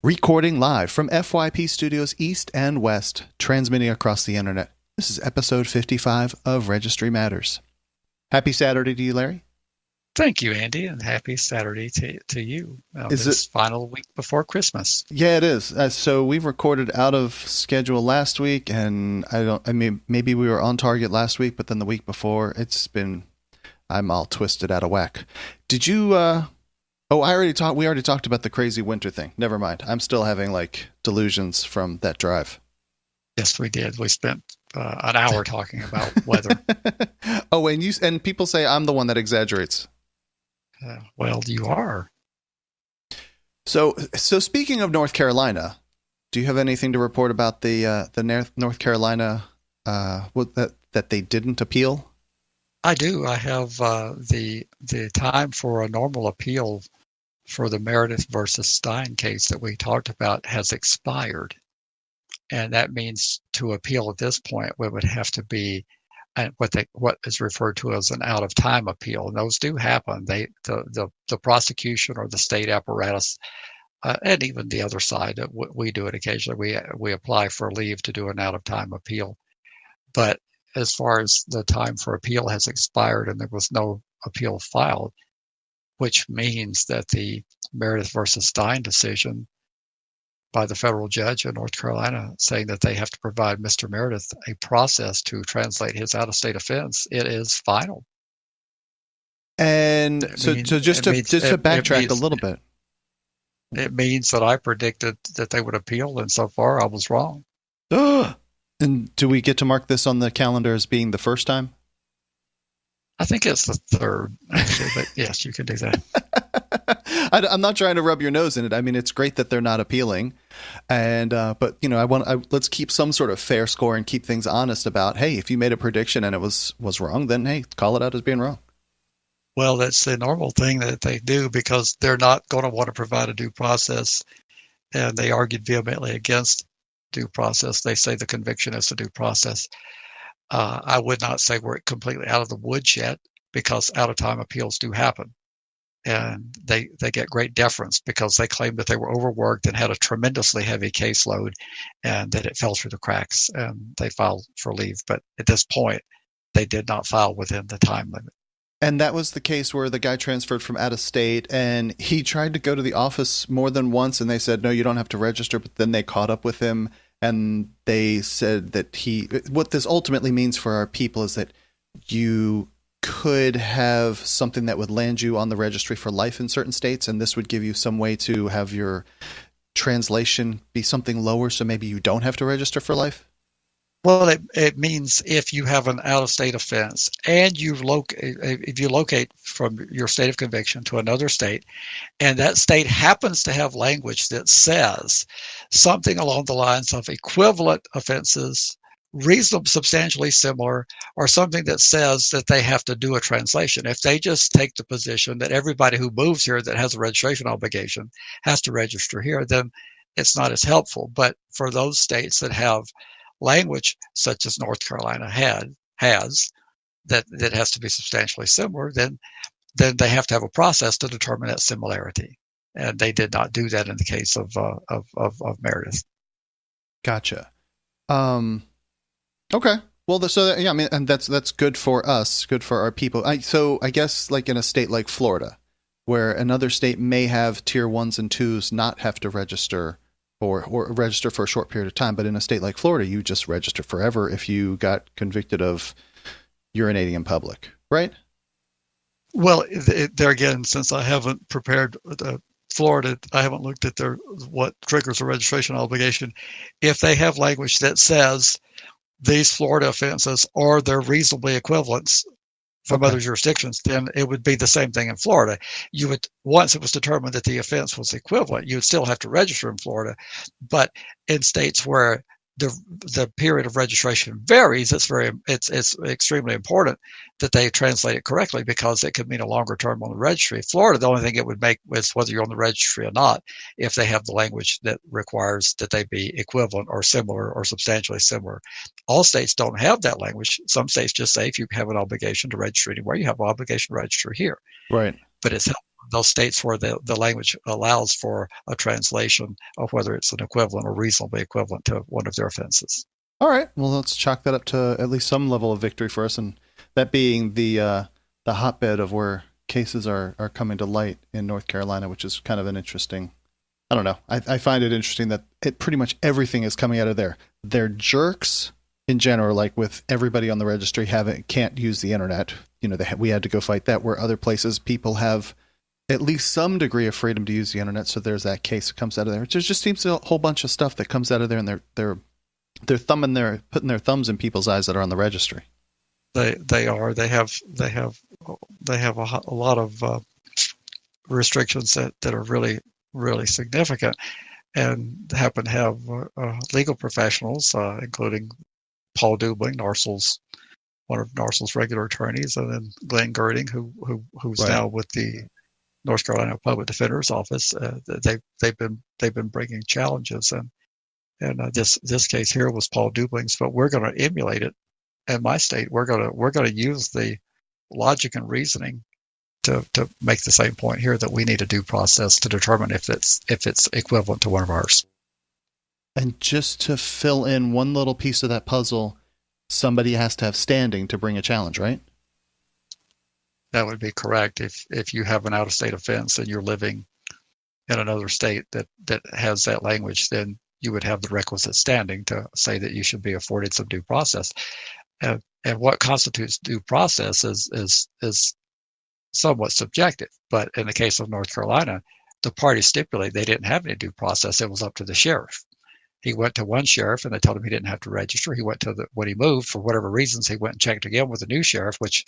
Recording live from FYP Studios East and West, transmitting across the internet. This is episode 55 of Registry Matters. Happy Saturday to you, Larry. Thank you, Andy, and happy Saturday to you. Is This it? final week before Christmas. Yeah, it is. So we've recorded out of schedule last week, and I mean, maybe we were on target last week, but then the week before, I'm all twisted out of whack. Did you, we already talked about the crazy winter thing. Never mind. I'm still having delusions from that drive. Yes, we did. We spent an hour talking about weather. Oh, and people say I'm the one that exaggerates. Well, you are. So speaking of North Carolina, do you have anything to report about the North Carolina that they didn't appeal? I do. I have the time for a normal appeal for the Meredith versus Stein case that we talked about has expired, and that means to appeal at this point, we would have to be what is referred to as an out of time appeal. And those do happen. The prosecution or the state apparatus, and even the other side, we do it occasionally. We apply for leave to do an out of time appeal. But as far as the time for appeal has expired and there was no appeal filed, which means that the Meredith versus Stein decision by the federal judge in North Carolina saying that they have to provide Mr. Meredith a process to translate his out-of-state offense, it is final. And just to backtrack a little bit. It means that I predicted that they would appeal, and so far I was wrong. And do we get to mark this on the calendar as being the first time? I think it's the third, actually, but yes, you can do that. I'm not trying to rub your nose in it. I mean, it's great that they're not appealing, and but let's keep some sort of fair score and keep things honest about. Hey, if you made a prediction and it was wrong, then hey, call it out as being wrong. Well, that's the normal thing that they do because they're not going to want to provide a due process, and they argued vehemently against due process. They say the conviction is a due process. I would not say we're completely out of the woods yet because out-of-time appeals do happen. And they get great deference because they claim that they were overworked and had a tremendously heavy caseload and that it fell through the cracks and they filed for leave. But at this point, they did not file within the time limit. And that was the case where the guy transferred from out of state and he tried to go to the office more than once and they said, no, you don't have to register. But then they caught up with him and they said that what this ultimately means for our people is that you could have something that would land you on the registry for life in certain states. And this would give you some way to have your translation be something lower. So maybe you don't have to register for life. Well, it means if you have an out-of-state offense and if you locate from your state of conviction to another state, and that state happens to have language that says something along the lines of equivalent offenses, reasonably substantially similar, or something that says that they have to do a translation. If they just take the position that everybody who moves here that has a registration obligation has to register here, then it's not as helpful. But for those states that have language such as North Carolina has that has to be substantially similar, then they have to have a process to determine that similarity, and they did not do that in the case of Meredith. Gotcha. Okay. Well, I mean, and that's good for us, good for our people. So I guess in a state like Florida, where another state may have tier 1s and 2s not have to register or register for a short period of time. But in a state like Florida, you just register forever if you got convicted of urinating in public, right? Well, there again, since I haven't prepared Florida, I haven't looked at what triggers a registration obligation. If they have language that says these Florida offenses are their reasonably equivalents from other jurisdictions, then it would be the same thing in Florida. You would, once it was determined that the offense was equivalent, you would still have to register in Florida. But in states where the period of registration varies, it's extremely important that they translate it correctly because it could mean a longer term on the registry. Florida, the only thing it would make was whether you're on the registry or not, if they have the language that requires that they be equivalent or similar or substantially similar. All states don't have that language. Some states just say if you have an obligation to register anywhere, you have an obligation to register here. Right. But it's those states where the language allows for a translation of whether it's an equivalent or reasonably equivalent to one of their offenses. All right. Well, let's chalk that up to at least some level of victory for us, and that being the hotbed of where cases are coming to light in North Carolina, which is kind of an interesting. I don't know. I find it interesting that pretty much everything is coming out of there. They're jerks in general, like with everybody on the registry can't use the internet. You know, we had to go fight that. Where other places people have at least some degree of freedom to use the internet. So there's that case that comes out of there. There just seems a whole bunch of stuff that comes out of there, and they're putting their thumbs in people's eyes that are on the registry. They are. They have a lot of restrictions that are really, really significant, and happen to have legal professionals, including Paul Dubling, one of NARSL's regular attorneys, and then Glenn Girding, who's right. now with the North Carolina Public Defender's Office. They've been bringing challenges, and this case here was Paul Dubling's, but we're going to emulate it in my state. We're going to use the logic and reasoning to make the same point here, that we need a due process to determine if it's equivalent to one of ours. And just to fill in one little piece of that puzzle, somebody has to have standing to bring a challenge, right? That would be correct. If you have an out-of-state offense and you're living in another state that has that language, then you would have the requisite standing to say that you should be afforded some due process. And what constitutes due process is somewhat subjective. But in the case of North Carolina, the parties stipulated they didn't have any due process. It was up to the sheriff. He went to one sheriff and they told him he didn't have to register. He went when he moved, for whatever reasons, he went and checked again with the new sheriff, which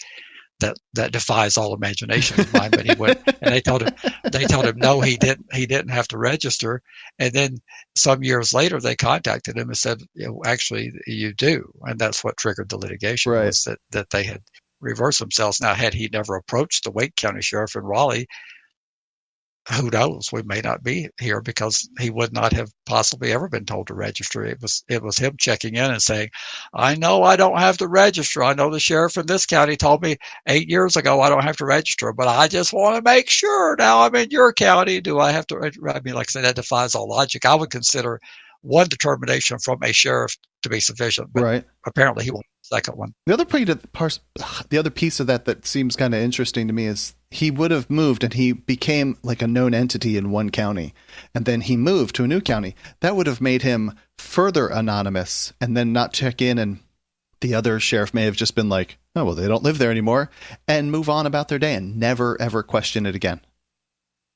that defies all imagination of mine. But he went and they told him no, he didn't have to register. And then some years later, they contacted him and said, actually, you do. And that's what triggered the litigation, right. Was that they had reversed themselves. Now, had he never approached the Wake County Sheriff in Raleigh, who knows? We may not be here, because he would not have possibly ever been told to register. It was him checking in and saying, I know I don't have to register. I know the sheriff in this county told me 8 years ago I don't have to register, but I just want to make sure now I'm in your county. Do I have to? I mean, like I said, that defies all logic. I would consider one determination from a sheriff to be sufficient, but right. Apparently he wanted the second one. The other piece of that seems kind of interesting to me is he would have moved and he became like a known entity in one county, and then he moved to a new county. That would have made him further anonymous, and then not check in, and the other sheriff may have just been like, oh, well, they don't live there anymore, and move on about their day and never, ever question it again.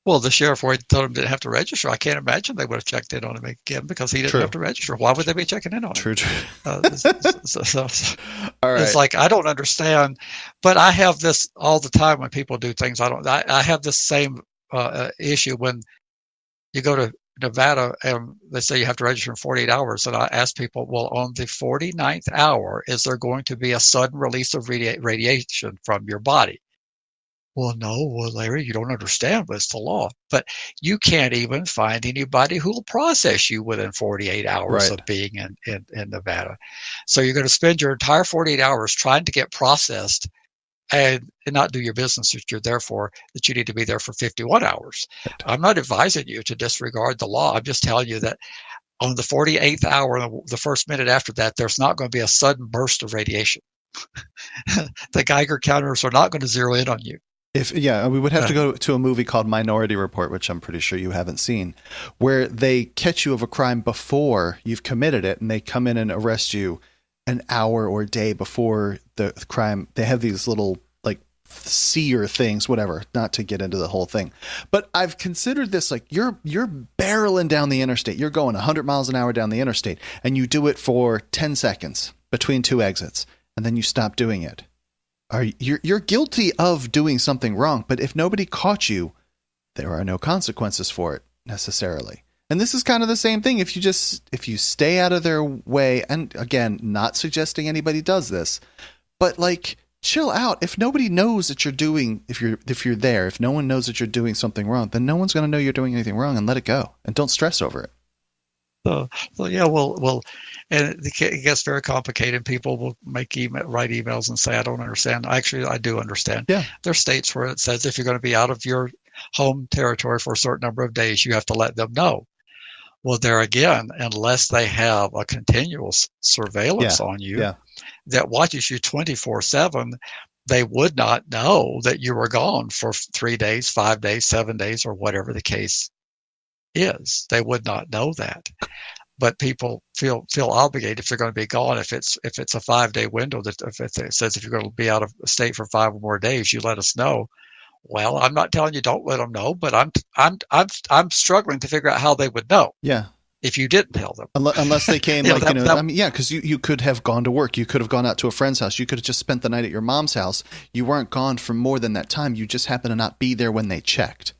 Well, the sheriff told him he didn't have to register. I can't imagine they would have checked in on him again, because he didn't have to register. Why would they be checking in on him? True. All right. It's like, I don't understand, but I have this all the time when people do things. I have this same issue when you go to Nevada and they say you have to register in 48 hours. And I ask people, well, on the 49th hour, is there going to be a sudden release of radiation from your body? Well, no, Larry, you don't understand, but it's the law. But you can't even find anybody who will process you within 48 hours of being in Nevada. So you're going to spend your entire 48 hours trying to get processed and not do your business that you're there for, that you need to be there for 51 hours. Right. I'm not advising you to disregard the law. I'm just telling you that on the 48th hour, the first minute after that, there's not going to be a sudden burst of radiation. The Geiger counters are not going to zero in on you. We would have to go to a movie called Minority Report, which I'm pretty sure you haven't seen, where they catch you of a crime before you've committed it, and they come in and arrest you an hour or day before the crime. They have these little like seer things, whatever, not to get into the whole thing. But I've considered this like you're barreling down the interstate. You're going 100 miles an hour down the interstate, and you do it for 10 seconds between two exits, and then you stop doing it. You're guilty of doing something wrong, but if nobody caught you, there are no consequences for it necessarily. And this is kind of the same thing. If you stay out of their way, and again, not suggesting anybody does this, but like chill out. If nobody knows that you're doing, if you're there, if no one knows that you're doing something wrong, then no one's going to know you're doing anything wrong, and let it go, and don't stress over it. So yeah, well, and it gets very complicated. People will write emails and say, I don't understand. Actually, I do understand. Yeah. There are states where it says if you're going to be out of your home territory for a certain number of days, you have to let them know. Well, there again, unless they have a continuous surveillance on you that watches you 24/7, they would not know that you were gone for 3 days, 5 days, 7 days, or whatever the case is. They would not know that. But people feel obligated if they're going to be gone. If it's a 5-day window, that if it says if you're going to be out of state for 5 or more days, you let us know. Well, I'm not telling you don't let them know, but I'm struggling to figure out how they would know. Yeah. If you didn't tell them. Unless they came because you could have gone to work. You could have gone out to a friend's house. You could have just spent the night at your mom's house. You weren't gone for more than that time. You just happened to not be there when they checked.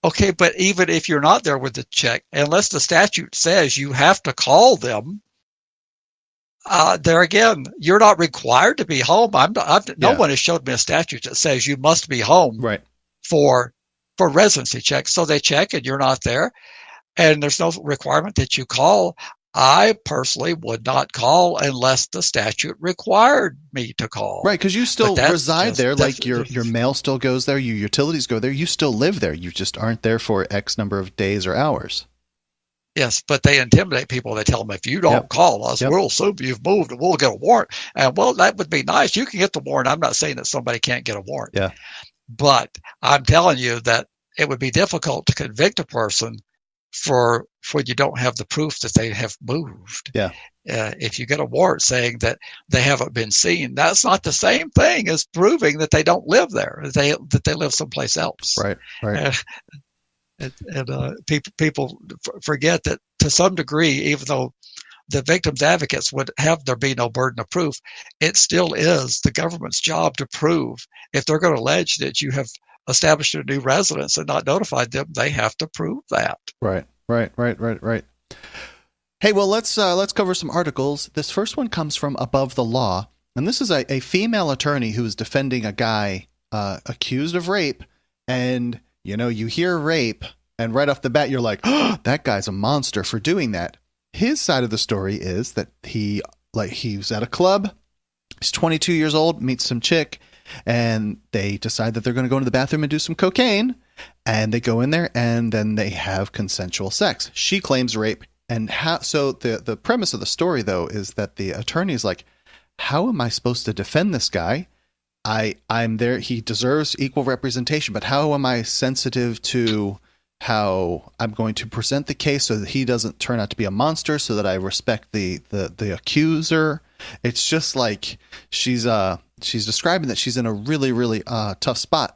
Okay, but even if you're not there with the check, unless the statute says you have to call them, there again, you're not required to be home. No one has showed me a statute that says you must be home for residency checks. So they check and you're not there, and there's no requirement that you call. I personally would not call unless the statute required me to call. Right, because you still reside there. Like your mail still goes there. Your utilities go there. You still live there. You just aren't there for X number of days or hours. Yes, but they intimidate people. They tell them, if you don't call us, we'll assume you've moved and we'll get a warrant. And, well, that would be nice. You can get the warrant. I'm not saying that somebody can't get a warrant. Yeah. But I'm telling you that it would be difficult to convict a person for when you don't have the proof that they have moved. Yeah. If you get a warrant saying that they haven't been seen, that's not the same thing as proving that they don't live there, that they live someplace else. Right. And people forget that to some degree, even though the victims' advocates would have there be no burden of proof, it still is the government's job to prove. If they're going to allege that you have established a new residence and not notified them, they have to prove that. Right. Hey, well, let's cover some articles. This first one comes from Above the Law, and this is a female attorney who is defending a guy accused of rape, and you hear rape, and right off the bat, you're like, oh, that guy's a monster for doing that. His side of the story is that he was at a club. He's 22 years old, meets some chick, and they decide that they're going to go into the bathroom and do some cocaine. And they go in there, and then they have consensual sex. She claims rape. And so the premise of the story, though, is that the attorney is like, how am I supposed to defend this guy? I'm there. He deserves equal representation, but how am I sensitive to how I'm going to present the case so that he doesn't turn out to be a monster, so that I respect the accuser? It's just like she's describing that she's in a really, really tough spot.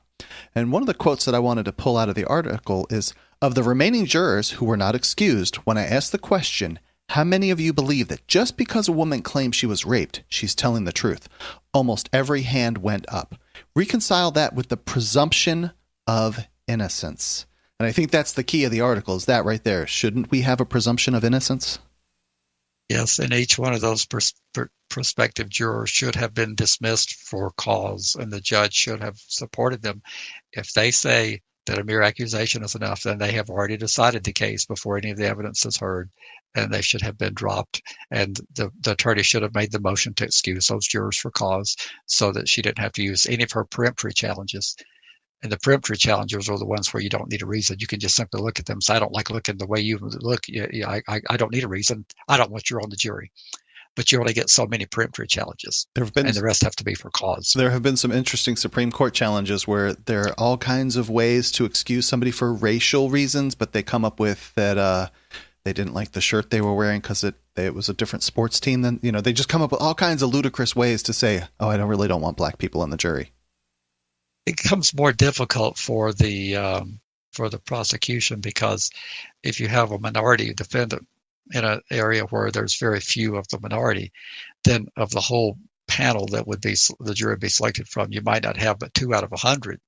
And one of the quotes that I wanted to pull out of the article is, of the remaining jurors who were not excused, when I asked the question, how many of you believe that just because a woman claims she was raped, she's telling the truth? Almost every hand went up. Reconcile that with the presumption of innocence. And I think that's the key of the article, is that right there. Shouldn't we have a presumption of innocence? Yes, and each one of those prospective jurors should have been dismissed for cause, and the judge should have supported them. If they say that a mere accusation is enough, then they have already decided the case before any of the evidence is heard, and they should have been dropped. And the attorney should have made the motion to excuse those jurors for cause so that she didn't have to use any of her peremptory challenges. And the peremptory challenges are the ones where you don't need a reason. You can just simply look at them and say, I don't like looking the way you look. I don't need a reason. I don't want you on the jury. But you only get so many peremptory challenges, and the rest have to be for cause. There have been some interesting Supreme Court challenges where there are all kinds of ways to excuse somebody for racial reasons, but they come up with that they didn't like the shirt they were wearing because it was a different sports team. Then they just come up with all kinds of ludicrous ways to say, oh, I don't want black people on the jury. It becomes more difficult for the prosecution, because if you have a minority defendant in an area where there's very few of the minority, then of the whole panel that would be the jury be selected from, you might not have but 2 out of 100.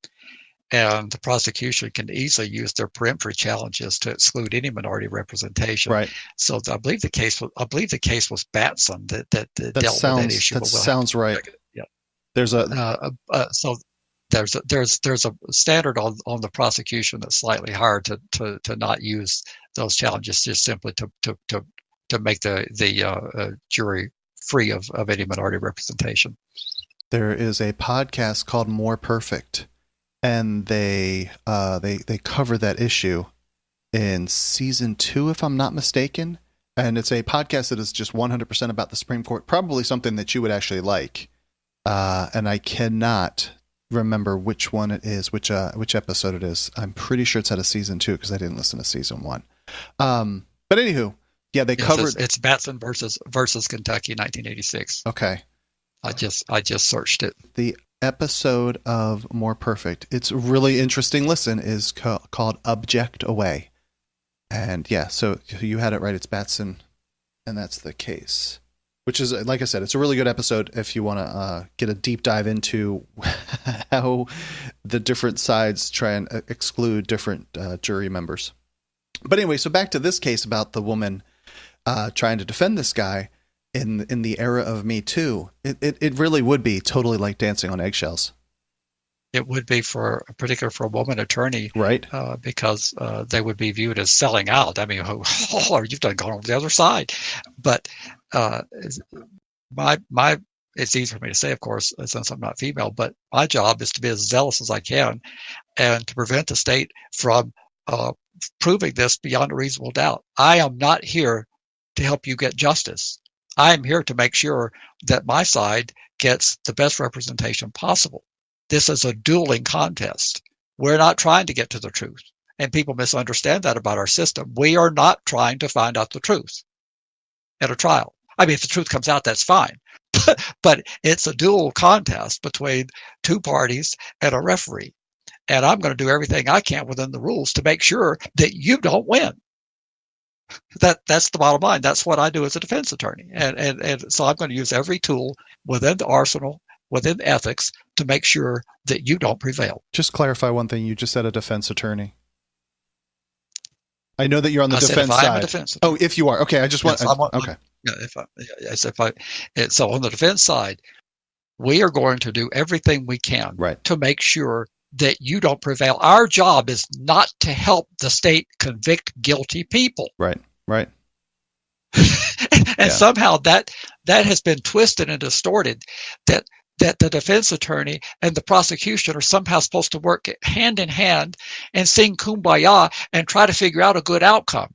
And the prosecution can easily use their peremptory challenges to exclude any minority representation. Right. So I believe the case was Batson that dealt with that issue. That sounds right. Yeah. There's a so there's a standard on the prosecution that's slightly higher to not use those challenges, just simply to make the jury free of any minority representation. There is a podcast called More Perfect, and they cover that issue in season 2, if I'm not mistaken. And it's a podcast that is just 100% about the Supreme Court, probably something that you would actually like. And I cannot remember which one it is, which episode it is. I'm pretty sure it's out of season 2 because I didn't listen to season 1. But anywho, yeah, they covered. It's Batson versus Kentucky, 1986. Okay, I just searched it. the episode of More Perfect. It's a really interesting listen. Is called Object Away. And yeah, so you had it right. It's Batson, and that's the case. Which is, like I said, it's a really good episode if you want to get a deep dive into how the different sides try and exclude different jury members. But anyway, so back to this case about the woman trying to defend this guy in the era of Me Too. It really would be totally like dancing on eggshells. It would be for a woman attorney, right? Because they would be viewed as selling out. I mean, you've gone over the other side. But my it's easy for me to say, of course, since I'm not female. But my job is to be as zealous as I can, and to prevent the state from proving this beyond a reasonable doubt. I am not here to help you get justice. I am here to make sure that my side gets the best representation possible. This is a dueling contest. We're not trying to get to the truth. And people misunderstand that about our system. We are not trying to find out the truth at a trial. I mean, if the truth comes out, that's fine. But it's a dual contest between two parties and a referee. And I'm going to do everything I can within the rules to make sure that you don't win. That's the bottom line. That's what I do as a defense attorney. And so I'm going to use every tool within the arsenal, within ethics, to make sure that you don't prevail. Just clarify one thing. You just said a defense attorney. I know that you're on the defense side. I'm a defense attorney. Oh, if you are. Okay, I just want... Yes, okay. So on the defense side, we are going to do everything we can to make sure that you don't prevail. Our job is not to help the state convict guilty people. Right. And somehow that has been twisted and distorted, that the defense attorney and the prosecution are somehow supposed to work hand in hand and sing kumbaya and try to figure out a good outcome.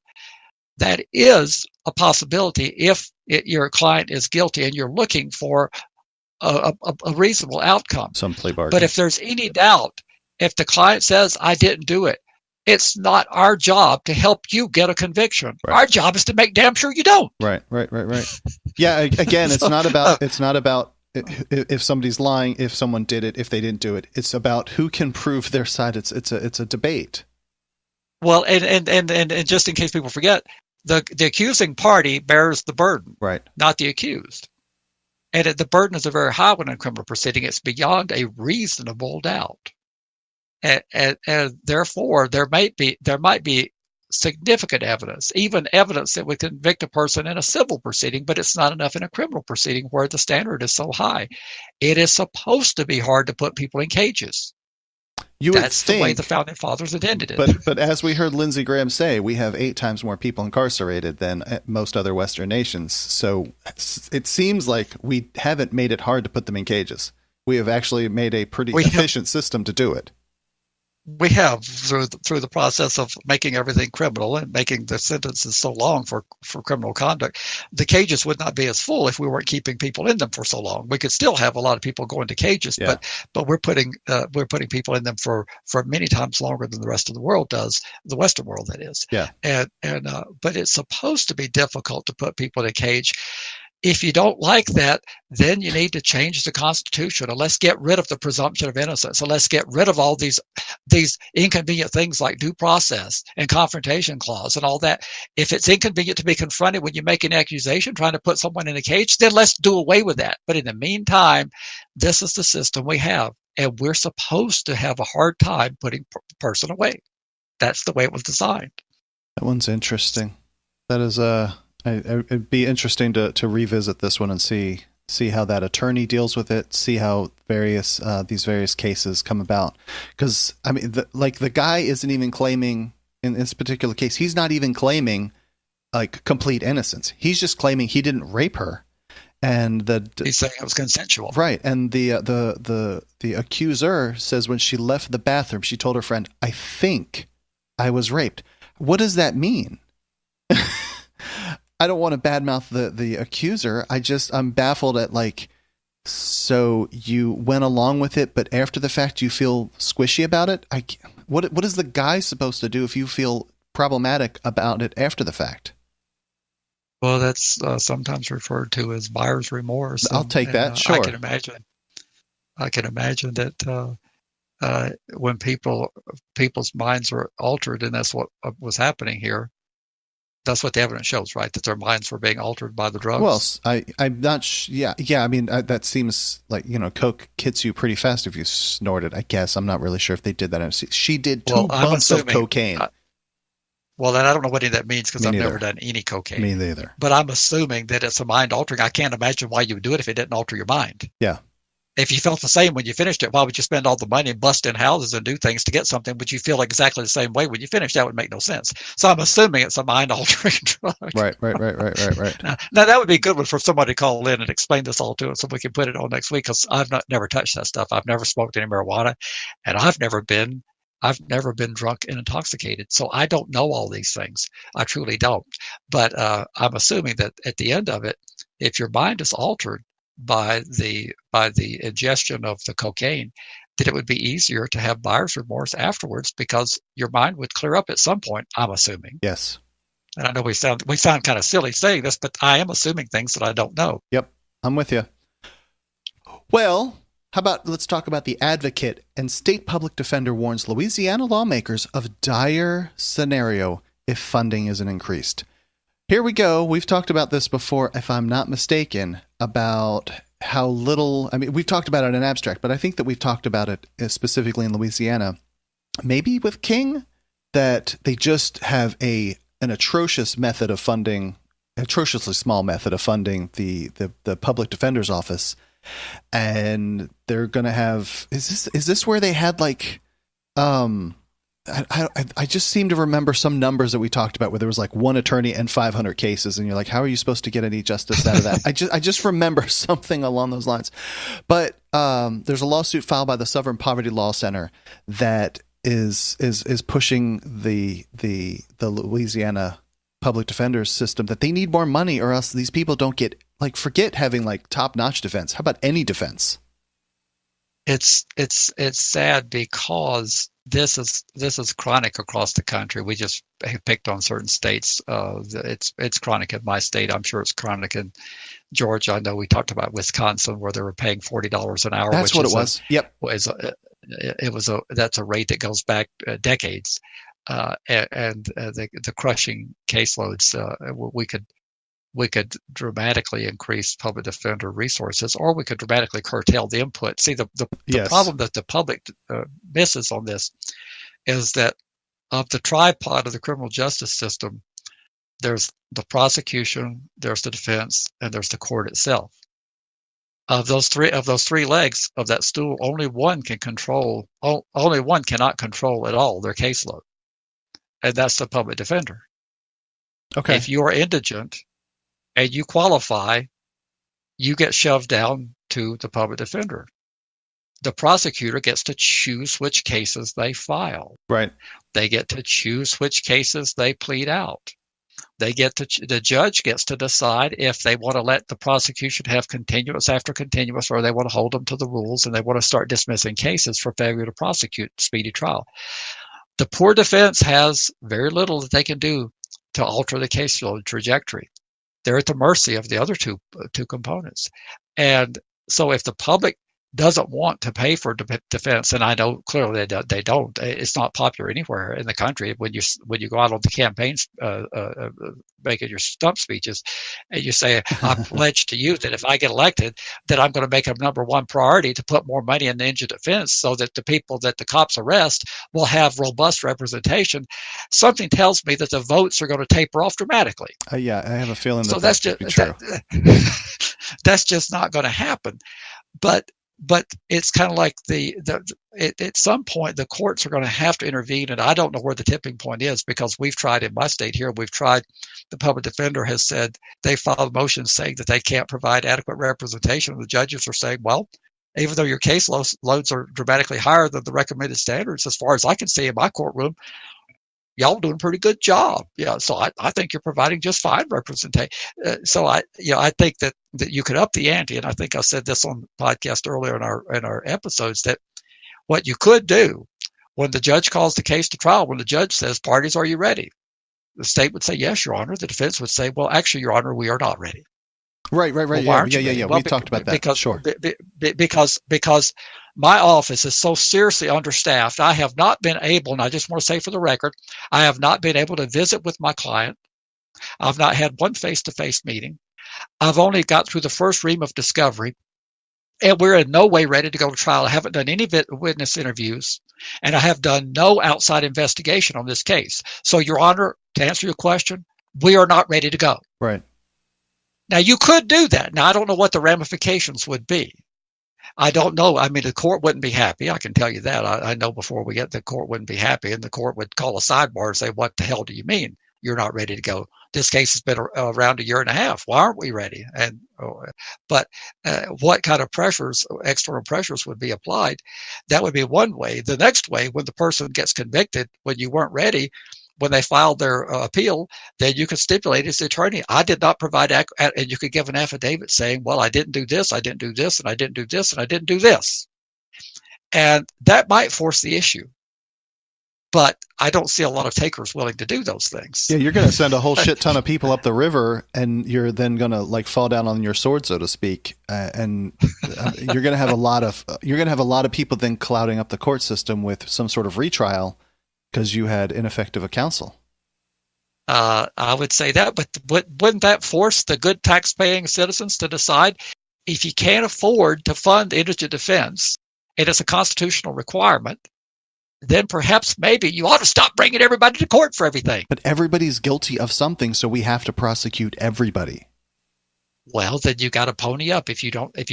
That is a possibility if your client is guilty and you're looking for a reasonable outcome. Some plea bargain. But if there's any doubt, if the client says, I didn't do it, it's not our job to help you get a conviction. Right. Our job is to make damn sure you don't. Right. Yeah. Again, it's not about if somebody's lying, if someone did it, if they didn't do it. It's about who can prove their side. It's a debate. Well, and just in case people forget, the accusing party bears the burden, right? Not the accused. And the burden is a very high one in a criminal proceeding. It's beyond a reasonable doubt. And therefore, there might be significant evidence, even evidence that would convict a person in a civil proceeding, but it's not enough in a criminal proceeding where the standard is so high. It is supposed to be hard to put people in cages. That's the way the founding fathers intended it. But as we heard Lindsey Graham say, we have 8 times more people incarcerated than most other Western nations. So it seems like we haven't made it hard to put them in cages. We have actually made a pretty efficient system to do it. We have through the process of making everything criminal and making the sentences so long for criminal conduct. The cages would not be as full if we weren't keeping people in them for so long. We could still have a lot of people going to cages, but we're putting people in them for many times longer than the rest of the world does, the Western world, that is. Yeah. But it's supposed to be difficult to put people in a cage. If you don't like that, then you need to change the Constitution, and let's get rid of the presumption of innocence, and let's get rid of all these inconvenient things like due process and confrontation clause and all that. If it's inconvenient to be confronted when you make an accusation trying to put someone in a cage, then let's do away with that. But in the meantime, this is the system we have, and we're supposed to have a hard time putting a person away. That's the way it was designed. That one's interesting. That is it'd be interesting to revisit this one and see how that attorney deals with it, see how these various cases come about. Because I mean, the guy isn't even claiming in this particular case. He's not even claiming like complete innocence. He's just claiming he didn't rape her, And He's saying it was consensual. right, and the accuser says when she left the bathroom, she told her friend, "I think I was raped." What does that mean? I don't want to badmouth the accuser. I'm baffled at, like, so you went along with it, but after the fact you feel squishy about it. What is the guy supposed to do if you feel problematic about it after the fact? Well, that's sometimes referred to as buyer's remorse, I'll take and that. Sure. I can imagine that when people's minds are altered, and that's what was happening here. That's what the evidence shows, right? That their minds were being altered by the Well, drugs. I'm not. Yeah. I mean, that seems like, coke hits you pretty fast if you snort it. I guess I'm not really sure if they did that. She did Well, 2 bumps of cocaine. Well, then I don't know what any of that means because Me I've neither. never done any cocaine. Me neither. But I'm assuming that it's a mind altering. I can't imagine why you would do it if it didn't alter your mind. Yeah. If you felt the same when you finished it, why would you spend all the money and bust in houses and do things to get something, but you feel exactly the same way when you finish? That would make no sense. So I'm assuming it's a mind altering drug. Right. Right. Now, that would be a good one for somebody to call in and explain this all to us so we can put it on next week, because never touched that stuff. I've never smoked any marijuana, and I've never been drunk and intoxicated. So I don't know all these things. I truly don't. But I'm assuming that at the end of it, if your mind is altered by the ingestion of the cocaine, that it would be easier to have buyer's remorse afterwards, because your mind would clear up at some point, I'm assuming. Yes. And I know we sound kind of silly saying this, but I am assuming things that I don't know. Yep. I'm with you. Well, how about let's talk about the advocate and state public defender warns Louisiana lawmakers of dire scenario if funding isn't increased. Here we go. We've talked about this before, if I'm not mistaken, about how little, I mean, we've talked about it in abstract, but I think that we've talked about it specifically in Louisiana, maybe with King, that they just have an atrocious method of funding, atrociously small method of funding the public defender's office. And they're going to have, is this where they had like, I just seem to remember some numbers that we talked about where there was like one attorney and 500 cases, and you're like, how are you supposed to get any justice out of that? I just remember something along those lines. But there's a lawsuit filed by the Southern Poverty Law Center that is pushing the Louisiana public defenders system, that they need more money or else these people don't get, like, forget having like top-notch defense. How about any defense? It's sad because this is chronic across the country. We just picked on certain states. It's chronic in my state. I'm sure it's chronic in Georgia. I know we talked about Wisconsin, where they were paying $40 an hour. That's what it was. Yep. That's a rate that goes back decades, and the crushing caseloads. We could dramatically increase public defender resources, or we could dramatically curtail the input. See, the Yes. problem that the public misses on this is that of the tripod of the criminal justice system, there's the prosecution, there's the defense, and there's the court itself. Of those three legs of that stool, only one cannot control at all their caseload, and that's the public defender. Okay. If you are indigent and you qualify, you get shoved down to the public defender. The prosecutor gets to choose which cases they file. Right. They get to choose which cases they plead out. The judge gets to decide if they want to let the prosecution have continuous after continuous, or they want to hold them to the rules and they want to start dismissing cases for failure to prosecute speedy trial. The poor defense has very little that they can do to alter the caseload trajectory. They're at the mercy of the other two components. And so if the public doesn't want to pay for defense, and I know clearly they don't. It's not popular anywhere in the country. When you go out on the campaigns, making your stump speeches, and you say, "I pledge to you that if I get elected, that I'm going to make a number one priority to put more money in the indigent defense, so that the people that the cops arrest will have robust representation." Something tells me that the votes are going to taper off dramatically. Yeah, I have a feeling so that's just true. That's just not going to happen. But but it's kind of like at some point the courts are going to have to intervene, and I don't know where the tipping point is, because we've tried in my state here. The public defender has said they filed motions saying that they can't provide adequate representation, and the judges are saying, well, even though your case loads are dramatically higher than the recommended standards, as far as I can see in my courtroom, y'all doing a pretty good job. Yeah, so I think you're providing just fine representation. So I think that you could up the ante, and I think I said this on the podcast earlier in our episodes, that what you could do when the judge calls the case to trial, when the judge says, "Parties, are you ready?" The state would say, "Yes, Your Honor." The defense would say, "Well, actually, Your Honor, we are not ready." Right. Well, why Yeah. aren't you ready? Well, We talked about that. Sure. Because my office is so seriously understaffed, I have not been able, and I just want to say for the record, I have not been able to visit with my client. I've not had one face-to-face meeting. I've only got through the first ream of discovery, and we're in no way ready to go to trial. I haven't done any witness interviews, and I have done no outside investigation on this case. So, Your Honor, to answer your question, we are not ready to go. Right. Now, you could do that. Now, I don't know what the ramifications would be. I don't know. I mean, the court wouldn't be happy. I can tell you that. I know before we get the court wouldn't be happy, and the court would call a sidebar and say, "What the hell do you mean you're not ready to go? This case has been around a year and a half. Why aren't we ready?" But what kind of pressures, external pressures, would be applied? That would be one way. The next way, when the person gets convicted, when you weren't ready, when they filed their appeal, then you could stipulate as the attorney, "I did not provide," and you could give an affidavit saying, "Well, I didn't do this, I didn't do this, and I didn't do this, and I didn't do this." And that might force the issue. But I don't see a lot of takers willing to do those things. Yeah, you're going to send a whole shit ton of people up the river, and you're then going to like fall down on your sword, so to speak. And you're going to have a lot of people then clouding up the court system with some sort of retrial because you had ineffective counsel. I would say that, but wouldn't that force the good tax-paying citizens to decide, if you can't afford to fund indigent defense, and it's a constitutional requirement, then perhaps maybe you ought to stop bringing everybody to court for everything. But everybody's guilty of something, so we have to prosecute everybody. Well, then you got to pony up. If you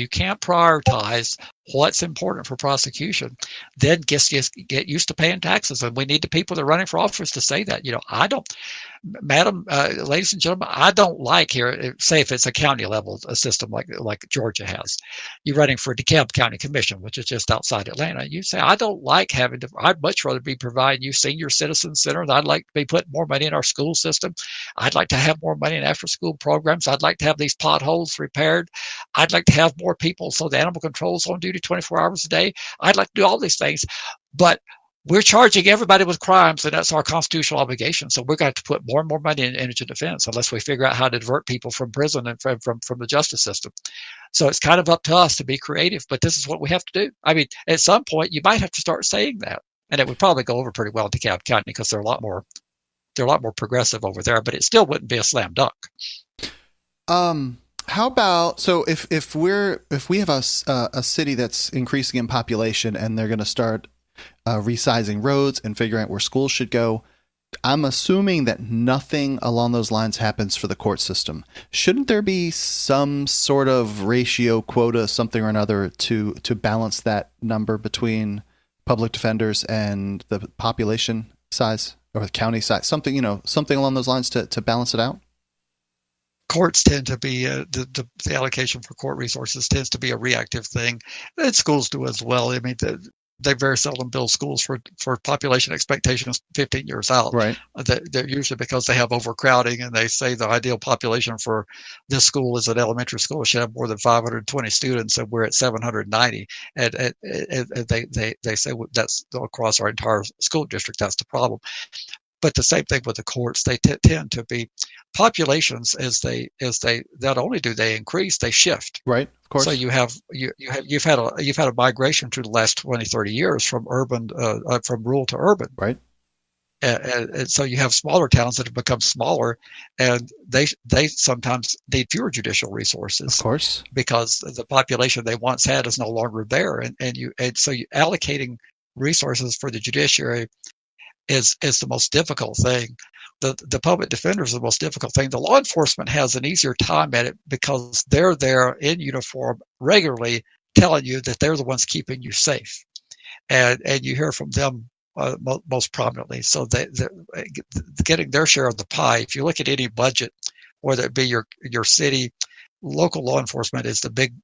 can't prioritize what's important for prosecution, then get used to paying taxes. And we need the people that are running for office to say that. Madam, ladies and gentlemen, I don't like here, say if it's a county level a system like Georgia has, you're running for DeKalb County Commission, which is just outside Atlanta. You say, I'd much rather be providing you senior citizen centers. I'd like to be putting more money in our school system. I'd like to have more money in after school programs. I'd like to have these potholes repaired. I'd like to have more people so the animal control's on duty 24 hours a day. I'd like to do all these things. But we're charging everybody with crimes, and that's our constitutional obligation. So we're going to put more and more money in indigent defense unless we figure out how to divert people from prison and from the justice system. So it's kind of up to us to be creative, but this is what we have to do. I mean, at some point, you might have to start saying that, and it would probably go over pretty well in DeKalb County because they're a lot more progressive over there. But it still wouldn't be a slam dunk. How about, so if we have a city that's increasing in population and they're going to start resizing roads and figuring out where schools should go, I'm assuming that nothing along those lines happens for the court system. Shouldn't there be some sort of ratio, quota, something or another to balance that number between public defenders and the population size or the county size? Something along those lines to balance it out? Courts tend to be the allocation for court resources tends to be a reactive thing, and schools do as well. I mean, they very seldom build schools for population expectations 15 years out. Right. They're usually because they have overcrowding, and they say the ideal population for this school is an elementary school should have more than 520 students, and we're at 790. And they say that's across our entire school district. That's the problem. But the same thing with the courts. They tend to be populations as they not only do they increase, they shift. Right, of course. So you've had a migration through the last 20, 30 years from rural to urban. Right. And so you have smaller towns that have become smaller, and they sometimes need fewer judicial resources. Of course. Because the population they once had is no longer there, and so you allocating resources for the judiciary is the most difficult thing. The public defenders are the most difficult thing. The law enforcement has an easier time at it because they're there in uniform regularly telling you that they're the ones keeping you safe, and you hear from them most prominently. So they're getting their share of the pie. If you look at any budget, whether it be your city, local law enforcement is the big.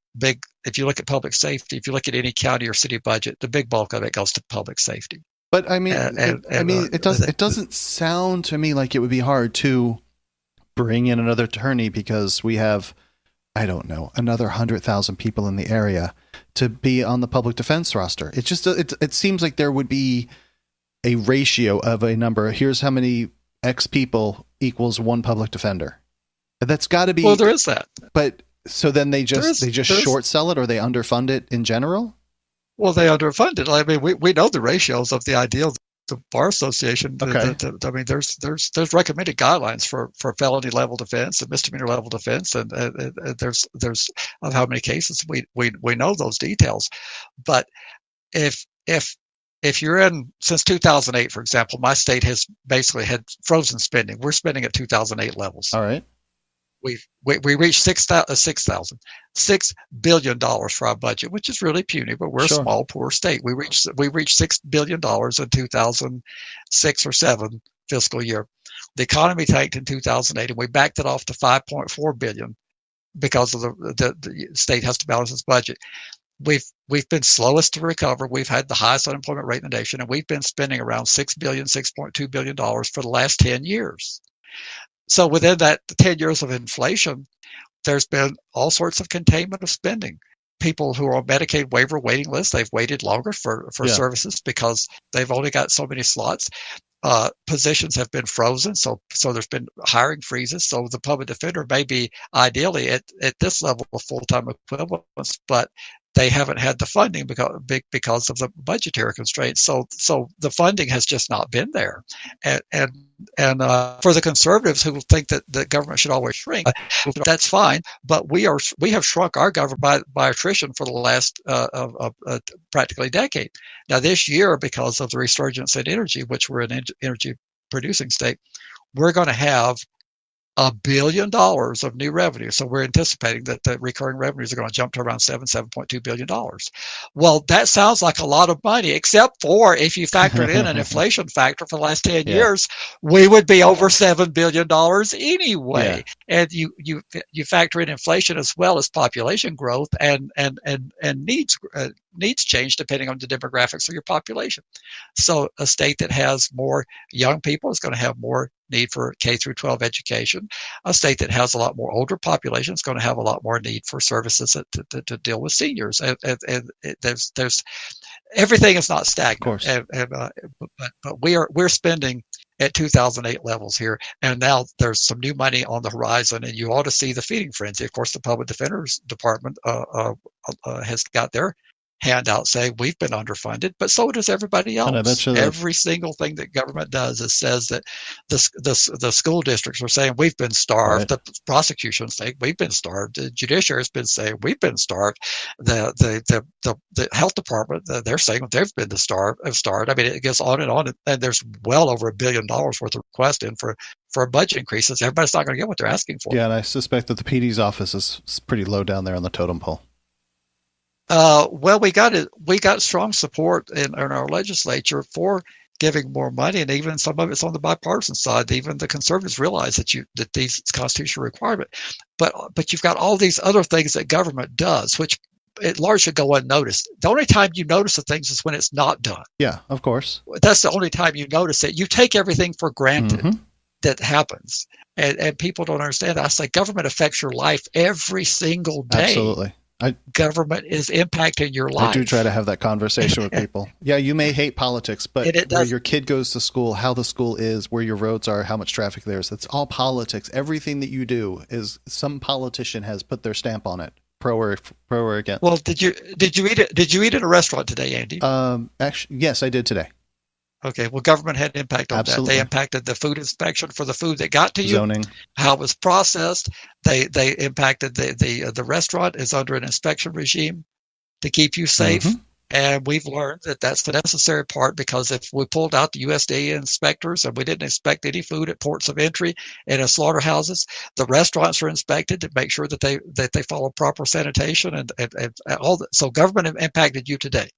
If you look at public safety, if you look at any county or city budget, the big bulk of it goes to public safety. But I mean, it doesn't sound to me like it would be hard to bring in another attorney, because we have, I don't know, another 100,000 people in the area to be on the public defense roster. It just it seems like there would be a ratio of a number. Here's how many X people equals one public defender. That's got to be. Well, there is that. But so then they just short sell it, or they underfund it in general. Well, they underfund it. I mean, we know the ratios of the ideal. The Bar Association. Okay. I mean, there's recommended guidelines for felony level defense and misdemeanor level defense, and there's of how many cases we know those details. But if you're in, since 2008, for example, my state has basically had frozen spending. We're spending at 2008 levels. All right. We reached $6 billion for our budget, which is really puny, but we're a small, poor state. We reached $6 billion in 2006 or 7 fiscal year. The economy tanked in 2008, and we backed it off to 5.4 billion because of the state has to balance its budget. We've been slowest to recover. We've had the highest unemployment rate in the nation, and we've been spending around $6.2 billion for the last 10 years. So within that 10 years of inflation, there's been all sorts of containment of spending. People who are on Medicaid waiver waiting lists, they've waited longer for services because they've only got so many slots. Positions have been frozen, so there's been hiring freezes. So the public defender may be ideally at this level of full-time equivalence, but they haven't had the funding because of the budgetary constraints. So the funding has just not been there. And for the conservatives who think that the government should always shrink, that's fine. But we have shrunk our government by attrition for the last practically decade. Now this year, because of the resurgence in energy, which we're an energy producing state, we're going to have $1 billion of new revenue. So we're anticipating that the recurring revenues are going to jump to around $7.2 billion. Well, that sounds like a lot of money, except for if you factored in an inflation factor for the last 10 years, we would be over $7 billion anyway. Yeah. And you factor in inflation as well as population growth and needs change depending on the demographics of your population. So a state that has more young people is going to have more need for K through 12 education. A state that has a lot more older population is going to have a lot more need for services to deal with seniors. And there's everything is not stagnant. But we're spending at 2008 levels here, and now there's some new money on the horizon, and you ought to see the feeding frenzy. Of course, the Public Defender's Department has got their handout saying we've been underfunded, but so does everybody else. Every single thing that government does is says that the school districts are saying we've been starved. Right. The prosecution's saying we've been starved. The judiciary has been saying we've been starved. The health department, they're saying they've been starved. I mean, it goes on, and there's well over $1 billion worth of requests in for budget increases. Everybody's not going to get what they're asking for. Yeah, and I suspect that the PD's office is pretty low down there on the totem pole. Well, we got strong support in our legislature for giving more money, and even some of it's on the bipartisan side. Even the conservatives realize that these constitutional requirement, but you've got all these other things that government does, which it largely go unnoticed. The only time you notice the things is when it's not done. Yeah, of course. That's the only time you notice it. You take everything for granted that happens, and people don't understand that. I say government affects your life every single day. Absolutely. Government is impacting your life. I do try to have that conversation with people. Yeah, you may hate politics, but where your kid goes to school, how the school is, where your roads are, how much traffic there is, that's all politics. Everything that you do is some politician has put their stamp on it, pro or against. Well, did you eat at a restaurant today, Andy? Actually, yes, I did today. Okay, well, government had an impact on that. They impacted the food inspection for the food that got to you, zoning, how it was processed. They impacted the restaurant is under an inspection regime to keep you safe, And we've learned that that's the necessary part, because if we pulled out the USDA inspectors and we didn't inspect any food at ports of entry and in slaughterhouses, the restaurants are inspected to make sure that they follow proper sanitation and all that. So government impacted you today.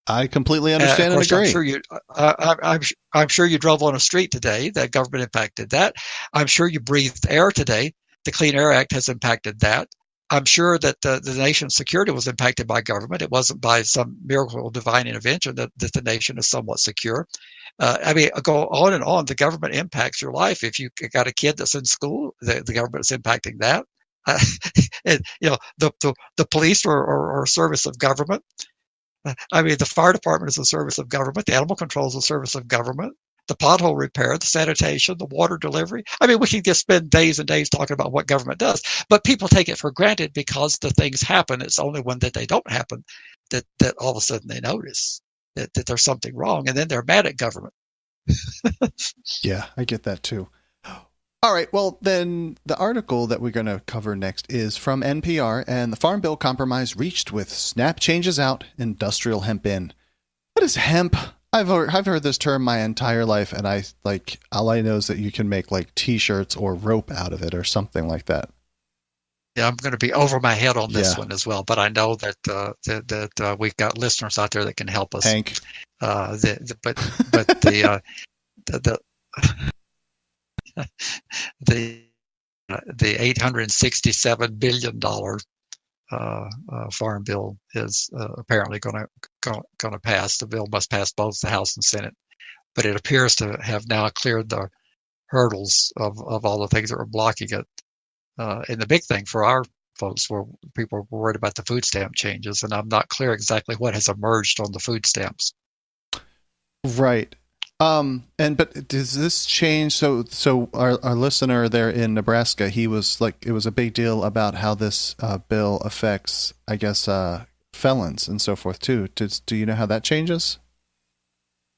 I completely Of understand and course, agree. I'm sure you drove on a street today. That government impacted that. I'm sure you breathed air today. The Clean Air Act has impacted that. I'm sure that the nation's security was impacted by government. It wasn't by some miracle of divine intervention that the nation is somewhat secure. I mean, go on and on. The government impacts your life. If you got a kid that's in school, the government is impacting that. Uh, and, the police are a service of government. I mean, the fire department is a service of government. The animal control is a service of government. The pothole repair, the sanitation, the water delivery. I mean, we can just spend days and days talking about what government does, but people take it for granted because the things happen. It's only when that they don't happen that all of a sudden they notice that there's something wrong, and then they're mad at government. Yeah, I get that too. All right, well, then the article that we're going to cover next is from NPR, and the Farm Bill compromise reached with SNAP changes out, industrial hemp in. What is hemp? I've heard this term my entire life, and all I know is that you can make like T-shirts or rope out of it or something like that. Yeah, I'm going to be over my head on this one as well, but I know that we've got listeners out there that can help us. Hank, but the the $867 billion farm bill is apparently going to pass. The bill must pass both the House and Senate, but it appears to have now cleared the hurdles of all the things that were blocking it. And the big thing for our folks were people were worried about the food stamp changes, and I'm not clear exactly what has emerged on the food stamps. Right. But does this change? So our listener there in Nebraska, he was like, it was a big deal about how this bill affects, I guess, felons and so forth too. Do you know how that changes?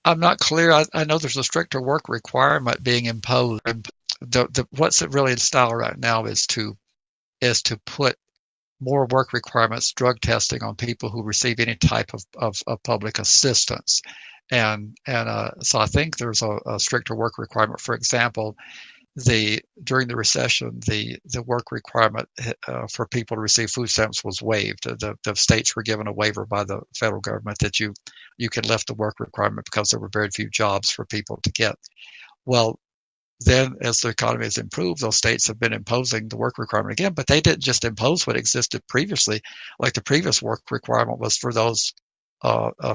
I'm not clear. I know there's a stricter work requirement being imposed. What's really in style right now is to put more work requirements, drug testing on people who receive any type of public assistance. And so I think there's a stricter work requirement. For example, during the recession, the work requirement for people to receive food stamps was waived. The states were given a waiver by the federal government that you can lift the work requirement because there were very few jobs for people to get. Well, then as the economy has improved, those states have been imposing the work requirement again, but they didn't just impose what existed previously. Like the previous work requirement was for those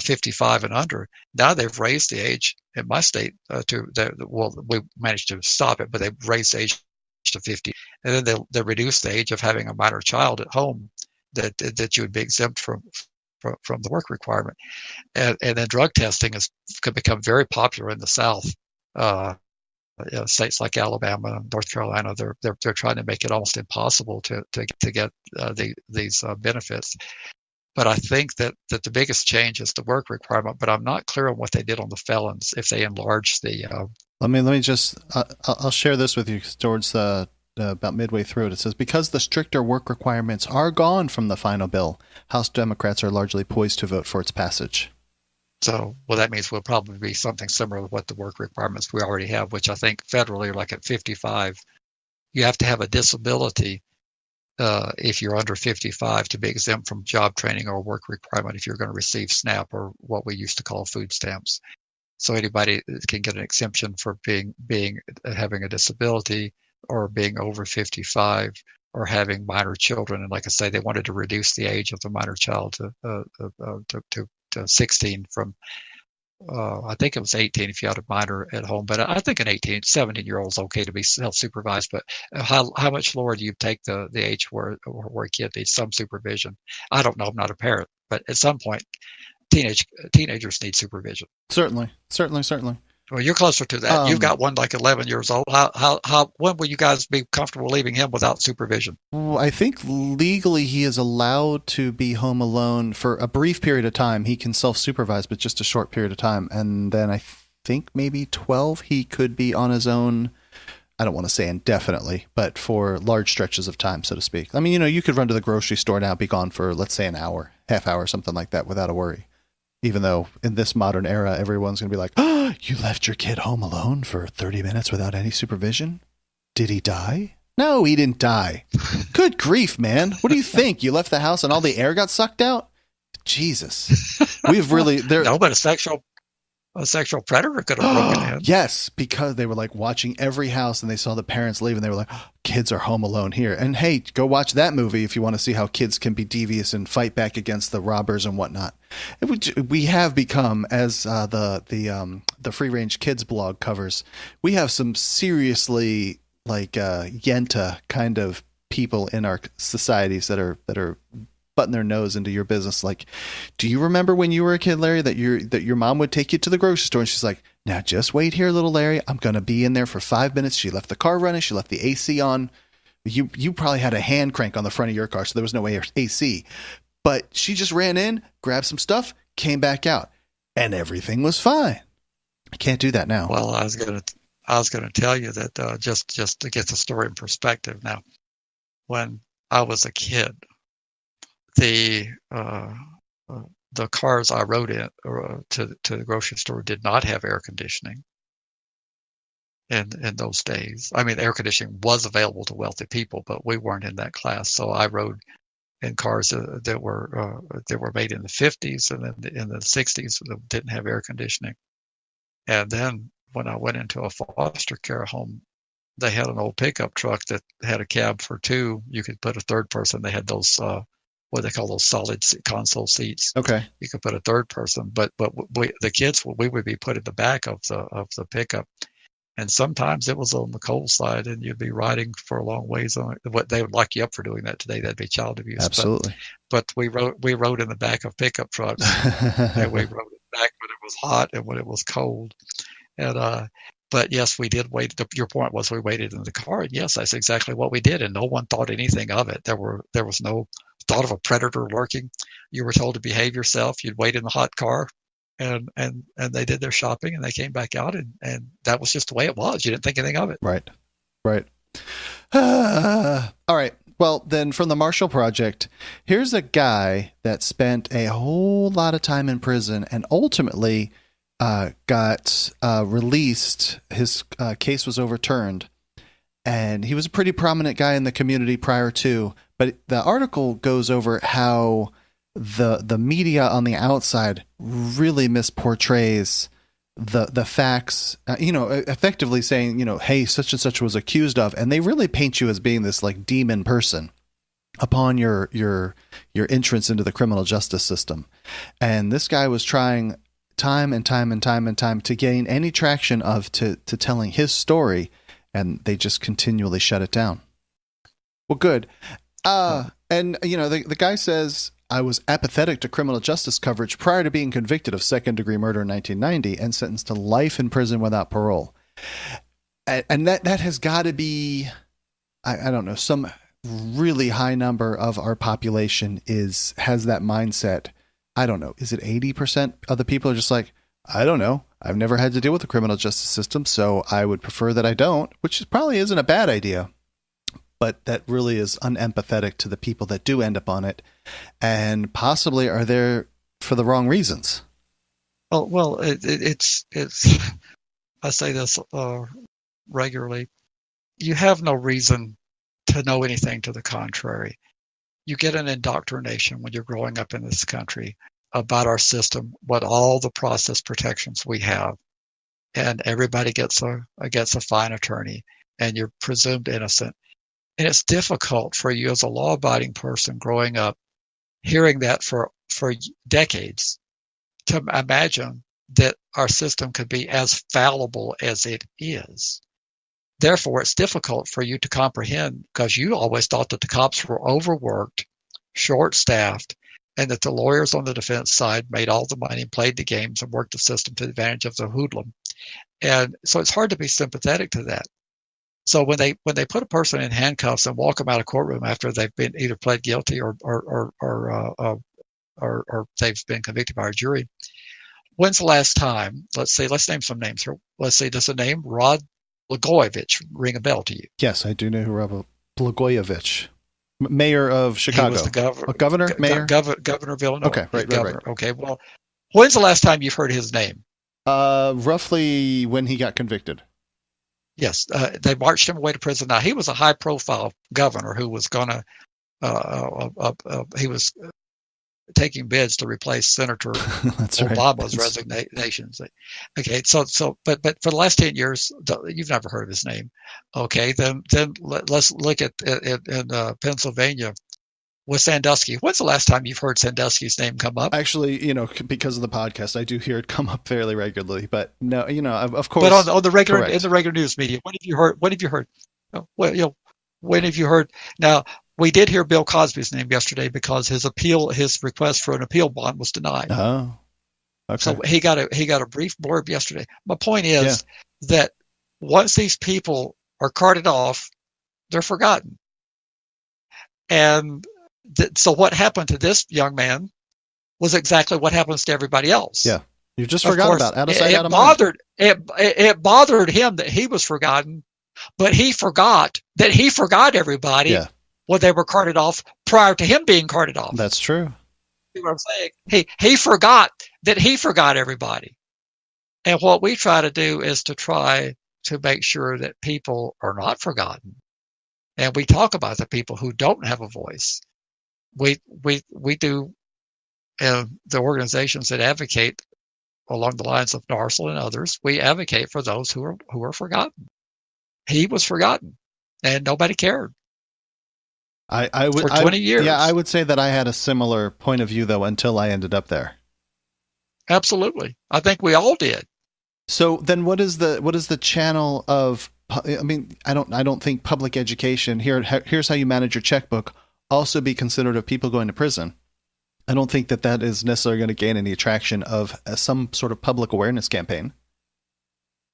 55 and under. Now they've raised the age in my state we managed to stop it, but they've raised the age to 50, and then they reduced the age of having a minor child at home that you would be exempt from the work requirement. And then drug testing could become very popular in the South. States like Alabama, North Carolina, they're trying to make it almost impossible to get these benefits. But I think that the biggest change is the work requirement. But I'm not clear on what they did on the felons if they enlarged the. Let me just. I'll share this with you towards about midway through it. It says, because the stricter work requirements are gone from the final bill, House Democrats are largely poised to vote for its passage. So, well, that means we'll probably be something similar to what the work requirements we already have, which I think federally are like at 55. You have to have a disability if you're under 55 to be exempt from job training or work requirement if you're going to receive SNAP or what we used to call food stamps. So anybody can get an exemption for having a disability or being over 55 or having minor children. And like I say, they wanted to reduce the age of the minor child to 16 from I think it was 18 if you had a minor at home, but I think an 17-year-old is okay to be self-supervised. But how much lower do you take the age where a kid needs some supervision? I don't know. I'm not a parent, but at some point, teenagers need supervision. Certainly. Well, you're closer to that. You've got one like 11 years old. When will you guys be comfortable leaving him without supervision? Well, I think legally he is allowed to be home alone for a brief period of time. He can self-supervise, but just a short period of time. And then I think maybe 12, he could be on his own. I don't want to say indefinitely, but for large stretches of time, so to speak. I mean, you could run to the grocery store now, be gone for, let's say, an hour, half hour, something like that without a worry. Even though in this modern era, everyone's going to be like, oh, you left your kid home alone for 30 minutes without any supervision? Did he die? No, he didn't die. Good grief, man. What do you think? You left the house and all the air got sucked out? Jesus. We've really... No, but a sexual predator could have broken in. Yes, because they were like watching every house and they saw the parents leave and they were like, oh, kids are home alone here. And hey, go watch that movie if you want to see how kids can be devious and fight back against the robbers and whatnot. We have become, as the Free Range Kids blog covers, we have some seriously like Yenta kind of people in our societies that are butting their nose into your business. Like, do you remember when you were a kid, Larry, that your mom would take you to the grocery store and she's like, now just wait here, little Larry. I'm going to be in there for 5 minutes. She left the car running. She left the AC on. You probably had a hand crank on the front of your car, so there was no AC. But she just ran in, grabbed some stuff, came back out, and everything was fine. I can't do that now. Well, I was gonna tell you that just to get the story in perspective. Now, when I was a kid, the cars I rode in to the grocery store did not have air conditioning. In those days, I mean, air conditioning was available to wealthy people, but we weren't in that class. So I rode in cars that were made in the 50s and then in the 60s that didn't have air conditioning. And then when I went into a foster care home, they had an old pickup truck that had a cab for two. You could put a third person. They had those what they call those solid console seats. Okay. You could put a third person, but the kids, we would be put in the back of the pickup, and sometimes it was on the cold side, and you'd be riding for a long ways on it. What they would lock you up for doing that today? That'd be child abuse. Absolutely. But we rode in the back of pickup trucks, and we rode it back when it was hot and when it was cold, and but yes, we did wait. Your point was we waited in the car. And yes, that's exactly what we did, and no one thought anything of it. There was no thought of a predator lurking. You were told to behave yourself. You'd wait in the hot car, and they did their shopping, and they came back out, and that was just the way it was. You didn't think anything of it. Right. All right. Well, then from the Marshall Project, here's a guy that spent a whole lot of time in prison and ultimately got released. His case was overturned, and he was a pretty prominent guy in the community prior to. But the article goes over how the media on the outside really misportrays the facts, effectively saying, hey, such and such was accused of, and they really paint you as being this like demon person upon your entrance into the criminal justice system. And this guy was trying time and time to gain any traction to telling his story, and they just continually shut it down. Well, good. And the guy says, I was apathetic to criminal justice coverage prior to being convicted of second-degree murder in 1990 and sentenced to life in prison without parole. And that has got to be, I don't know, some really high number of our population has that mindset. I don't know. Is it 80% of the people are just like, I don't know. I've never had to deal with the criminal justice system, so I would prefer that I don't, which probably isn't a bad idea. But that really is unempathetic to the people that do end up on it, and possibly are there for the wrong reasons. Oh, well, it's I say this regularly. You have no reason to know anything to the contrary. You get an indoctrination when you're growing up in this country about our system, what all the process protections we have, and everybody gets a fine attorney, and you're presumed innocent. And it's difficult for you as a law-abiding person growing up, hearing that for decades, to imagine that our system could be as fallible as it is. Therefore, it's difficult for you to comprehend, because you always thought that the cops were overworked, short-staffed, and that the lawyers on the defense side made all the money and played the games and worked the system to the advantage of the hoodlum. And so it's hard to be sympathetic to that. So when they put a person in handcuffs and walk them out of courtroom after they've been either pled guilty or they've been convicted by a jury, when's the last time? Let's name some names here. Let's see, does the name Rod Blagojevich ring a bell to you? Yes, I do know who Rod Blagojevich, mayor of Chicago. He was the governor, mayor, Governor Villanova. Okay, right. Okay, well, When's the last time you've heard his name? Roughly when he got convicted. Yes, they marched him away to prison. Now, he was a high-profile governor who was going to, he was taking bids to replace Senator That's Obama's right. resignations. Okay, but for the last 10 years, you've never heard of his name. Okay, then let's look at in Pennsylvania with Sandusky. When's the last time you've heard Sandusky's name come up? Actually, because of the podcast, I do hear it come up fairly regularly. But no, of But course, on the regular in correct. the regular news media, when have you heard? When have you heard? Well, when have you heard? Now, we did hear Bill Cosby's name yesterday because his request for an appeal bond was denied. Oh, okay. So he got a brief blurb yesterday. My point is that once these people are carted off, they're forgotten. And so what happened to this young man was exactly what happens to everybody else. Yeah, you just forgot about it. Out of sight, out of mind. It bothered him that he was forgotten, but he forgot that he forgot everybody when they were carted off prior to him being carted off. That's true. See what I'm saying? He forgot that he forgot everybody. And what we try to do is to try to make sure that people are not forgotten. And we talk about the people who don't have a voice. We do, the organizations that advocate along the lines of Narsel and others, we advocate for those who are forgotten. He was forgotten, and nobody cared. I would, for 20 years. Yeah, I would say that I had a similar point of view though until I ended up there. Absolutely, I think we all did. So then, what is the channel of? I mean, I don't think public education here's how you manage your checkbook also be considered of people going to prison. I don't think that is necessarily going to gain any traction of some sort of public awareness campaign.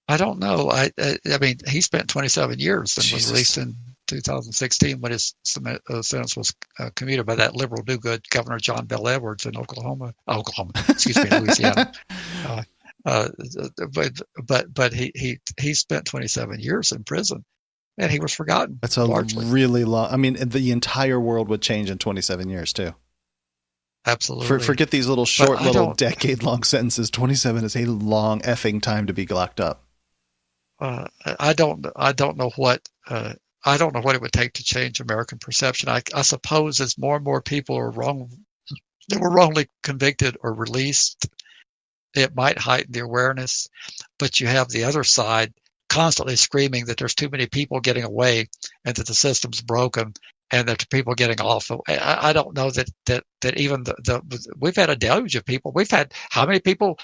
I don't know. I mean, he spent 27 years and was released in 2016 when his sentence was commuted by that liberal do-good Governor John Bell Edwards in Louisiana. But he spent 27 years in prison, and he was forgotten. That's largely really long. I mean, the entire world would change in 27 years too. Absolutely. Forget these little short, little decade-long sentences. 27 is a long effing time to be locked up. I don't know what it would take to change American perception. I suppose as more and more people are wrongly convicted or released, it might heighten the awareness. But you have the other side constantly screaming that there's too many people getting away and that the system's broken and that people getting off. I don't know that even we've had a deluge of people. We've had how many people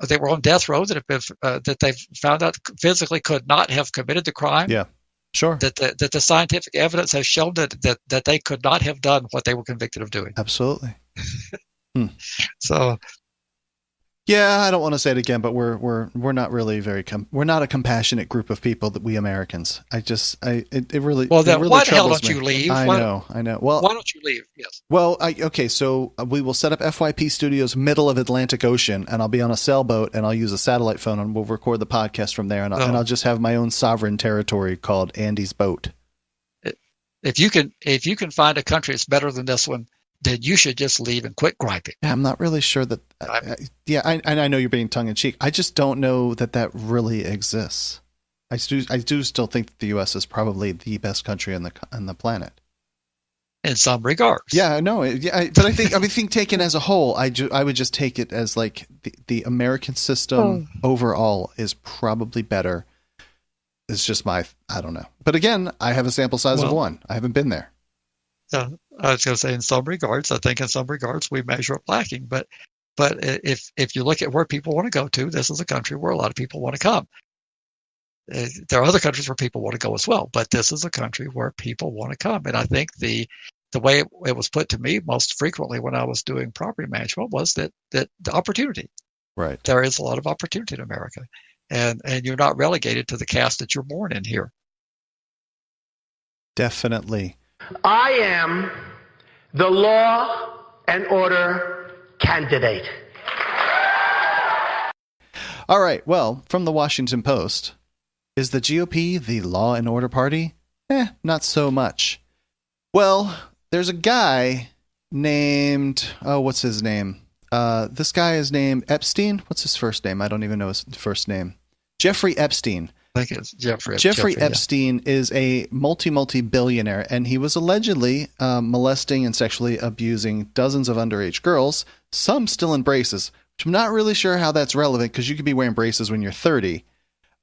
that were on death row that have been that they've found out physically could not have committed the crime. Yeah, sure. That the scientific evidence has shown that they could not have done what they were convicted of doing. Absolutely. So. Yeah, I don't want to say it again, but we're not really we're not a compassionate group of people, that we Americans. It really well. Then really why the hell don't me. you leave? I know. Well, why don't you leave? Yes. Well, okay. So we will set up FYP Studios middle of Atlantic Ocean, and I'll be on a sailboat, and I'll use a satellite phone, and we'll record the podcast from there, and I'll just have my own sovereign territory called Andy's Boat. If you can find a country that's better than this one, then you should just leave and quit griping. Yeah, I'm not really sure that. I know you're being tongue in cheek. I just don't know that really exists. I do still think that the U.S. is probably the best country on the planet. In some regards. Yeah, no, but I think taken as a whole, I would just take it as like the American system overall is probably better. It's just I don't know. But again, I have a sample size of one. I haven't been there. Yeah, I was going to say in some regards, I think in some regards we measure up lacking. But if you look at where people want to go to, this is a country where a lot of people want to come. There are other countries where people want to go as well, but this is a country where people want to come. And I think the way it was put to me most frequently when I was doing property management was that the opportunity. Right. There is a lot of opportunity in America, and you're not relegated to the caste that you're born in here. Definitely. I am the law and order candidate. All right. Well, from the Washington Post, is the GOP the law and order party? Not so much. Well, there's a guy named, what's his name? This guy is named Epstein. What's his first name? I don't even know his first name. Jeffrey Epstein. I think it's Jeffrey. Jeffrey Epstein is a multi-billionaire, and he was allegedly molesting and sexually abusing dozens of underage girls, some still in braces, which I'm not really sure how that's relevant because you could be wearing braces when you're 30.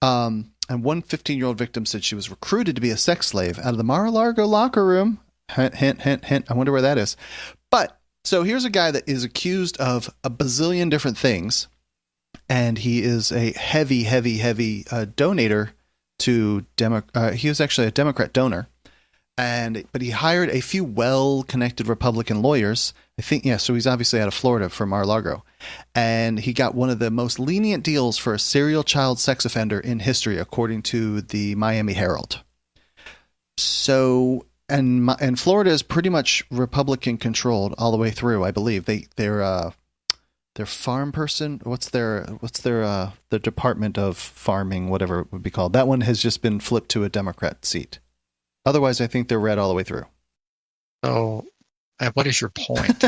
And one 15-year-old victim said she was recruited to be a sex slave out of the Mar-a-Lago locker room. Hint, hint, hint, hint. I wonder where that is. But so here's a guy that is accused of a bazillion different things. And he is a heavy donator to he was actually a Democrat donor, but he hired a few well-connected Republican lawyers. I think, yeah. So he's obviously out of Florida from Mar-a-Lago, and he got one of the most lenient deals for a serial child sex offender in history, according to the Miami Herald. So, and Florida is pretty much Republican controlled all the way through. I believe their farm person, what's the Department of Farming, whatever it would be called. That one has just been flipped to a Democrat seat. Otherwise, I think they're red all the way through. So, what is your point?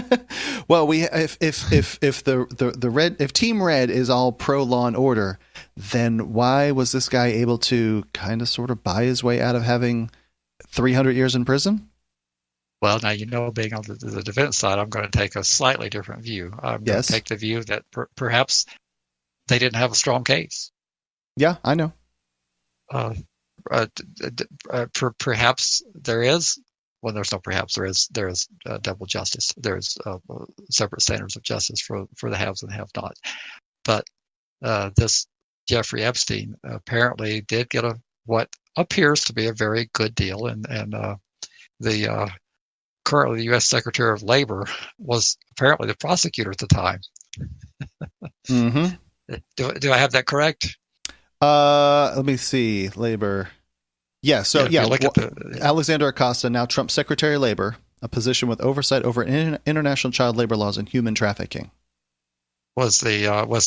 Well, if the red, if Team Red is all pro law and order, then why was this guy able to kind of sort of buy his way out of having 300 years in prison? Well, now, being on the defense side, I'm going to take a slightly different view. I'm going to take the view that perhaps they didn't have a strong case. Yeah, I know. Perhaps there is. Well, there's no perhaps. There is double justice. There's separate standards of justice for the haves and have-nots. But this Jeffrey Epstein apparently did get what appears to be a very good deal, and the currently the U.S. Secretary of Labor was apparently the prosecutor at the time. Mm-hmm. Do I have that correct? Let me see. Labor. Yeah. So look at Alexander Acosta, now Trump's Secretary of Labor, a position with oversight over international child labor laws and human trafficking. Was the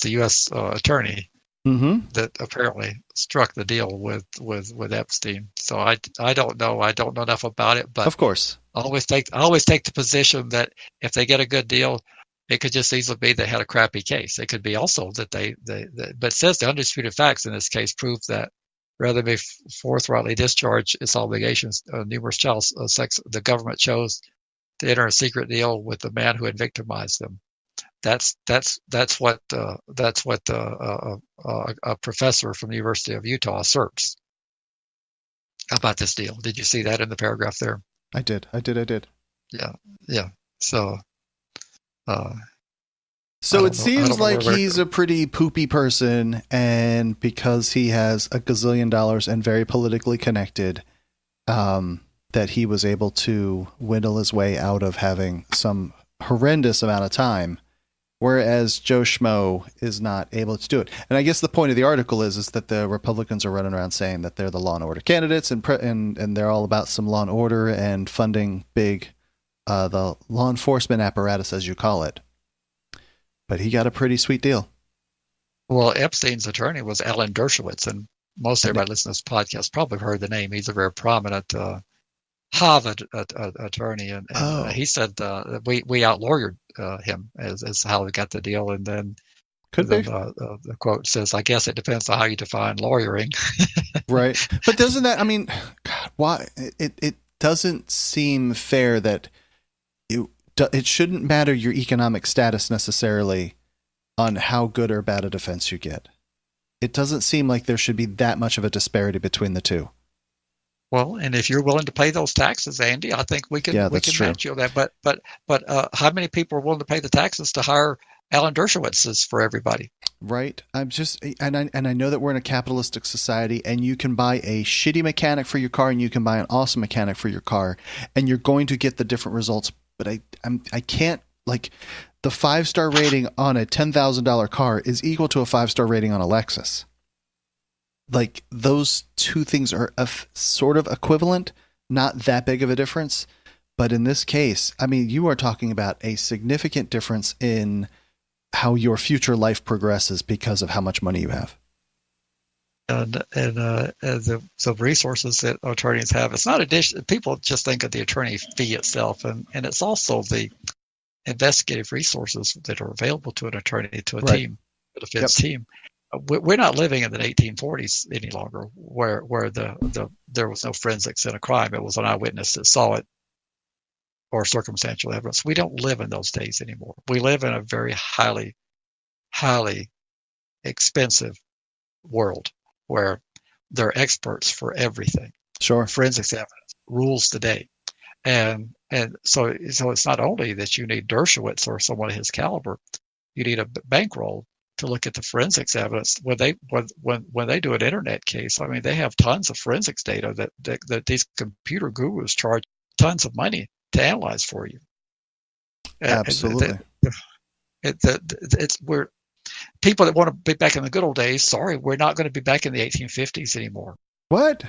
U.S. attorney that apparently struck the deal with Epstein. So I don't know. I don't know enough about it, but of course, I always take the position that if they get a good deal, it could just easily be they had a crappy case. It could be also that but it says the undisputed facts in this case prove that rather than forthrightly discharge its obligations, numerous child sex, the government chose to enter a secret deal with the man who had victimized them. That's what a professor from the University of Utah asserts about this deal. Did you see that in the paragraph there? I did. Yeah. So it seems like he's a pretty poopy person, and because he has a gazillion dollars and very politically connected, that he was able to whittle his way out of having some horrendous amount of time, whereas Joe Schmo is not able to do it. And I guess the point of the article is that the Republicans are running around saying that they're the law and order candidates, and they're all about some law and order and funding big, the law enforcement apparatus, as you call it. But he got a pretty sweet deal. Well, Epstein's attorney was Alan Dershowitz, and most everybody listening to this podcast probably heard the name. He's a very prominent Harvard attorney, and he said we outlawyered him as how we got the deal, and then the quote says, "I guess it depends on how you define lawyering." Right, but doesn't that? I mean, God, why it doesn't seem fair that it shouldn't matter your economic status necessarily on how good or bad a defense you get. It doesn't seem like there should be that much of a disparity between the two. Well, and if you're willing to pay those taxes, Andy, I think we can match you on that. But how many people are willing to pay the taxes to hire Alan Dershowitz's for everybody? Right. I'm just, and I know that we're in a capitalistic society, and you can buy a shitty mechanic for your car, and you can buy an awesome mechanic for your car, and you're going to get the different results. But I can't, like, the 5-star rating on a $10,000 car is equal to a 5-star rating on a Lexus. Like, those two things are sort of equivalent, not that big of a difference. But in this case, I mean, you are talking about a significant difference in how your future life progresses because of how much money you have. And the resources that attorneys have, it's not addition. People just think of the attorney fee itself, and it's also the investigative resources that are available to an attorney, to a Right. team, a defense team. We're not living in the 1840s any longer, where there was no forensics in a crime. It was an eyewitness that saw it, or circumstantial evidence. We don't live in those days anymore. We live in a very highly expensive world where there are experts for everything. Sure. Forensics evidence rules the day. And so it's not only that you need Dershowitz or someone of his caliber, you need a bankroll to look at the forensics evidence. When they do an internet case, I mean, they have tons of forensics data that these computer gurus charge tons of money to analyze for you. Absolutely. We're people that want to be back in the good old days. Sorry, we're not going to be back in the 1850s anymore. What?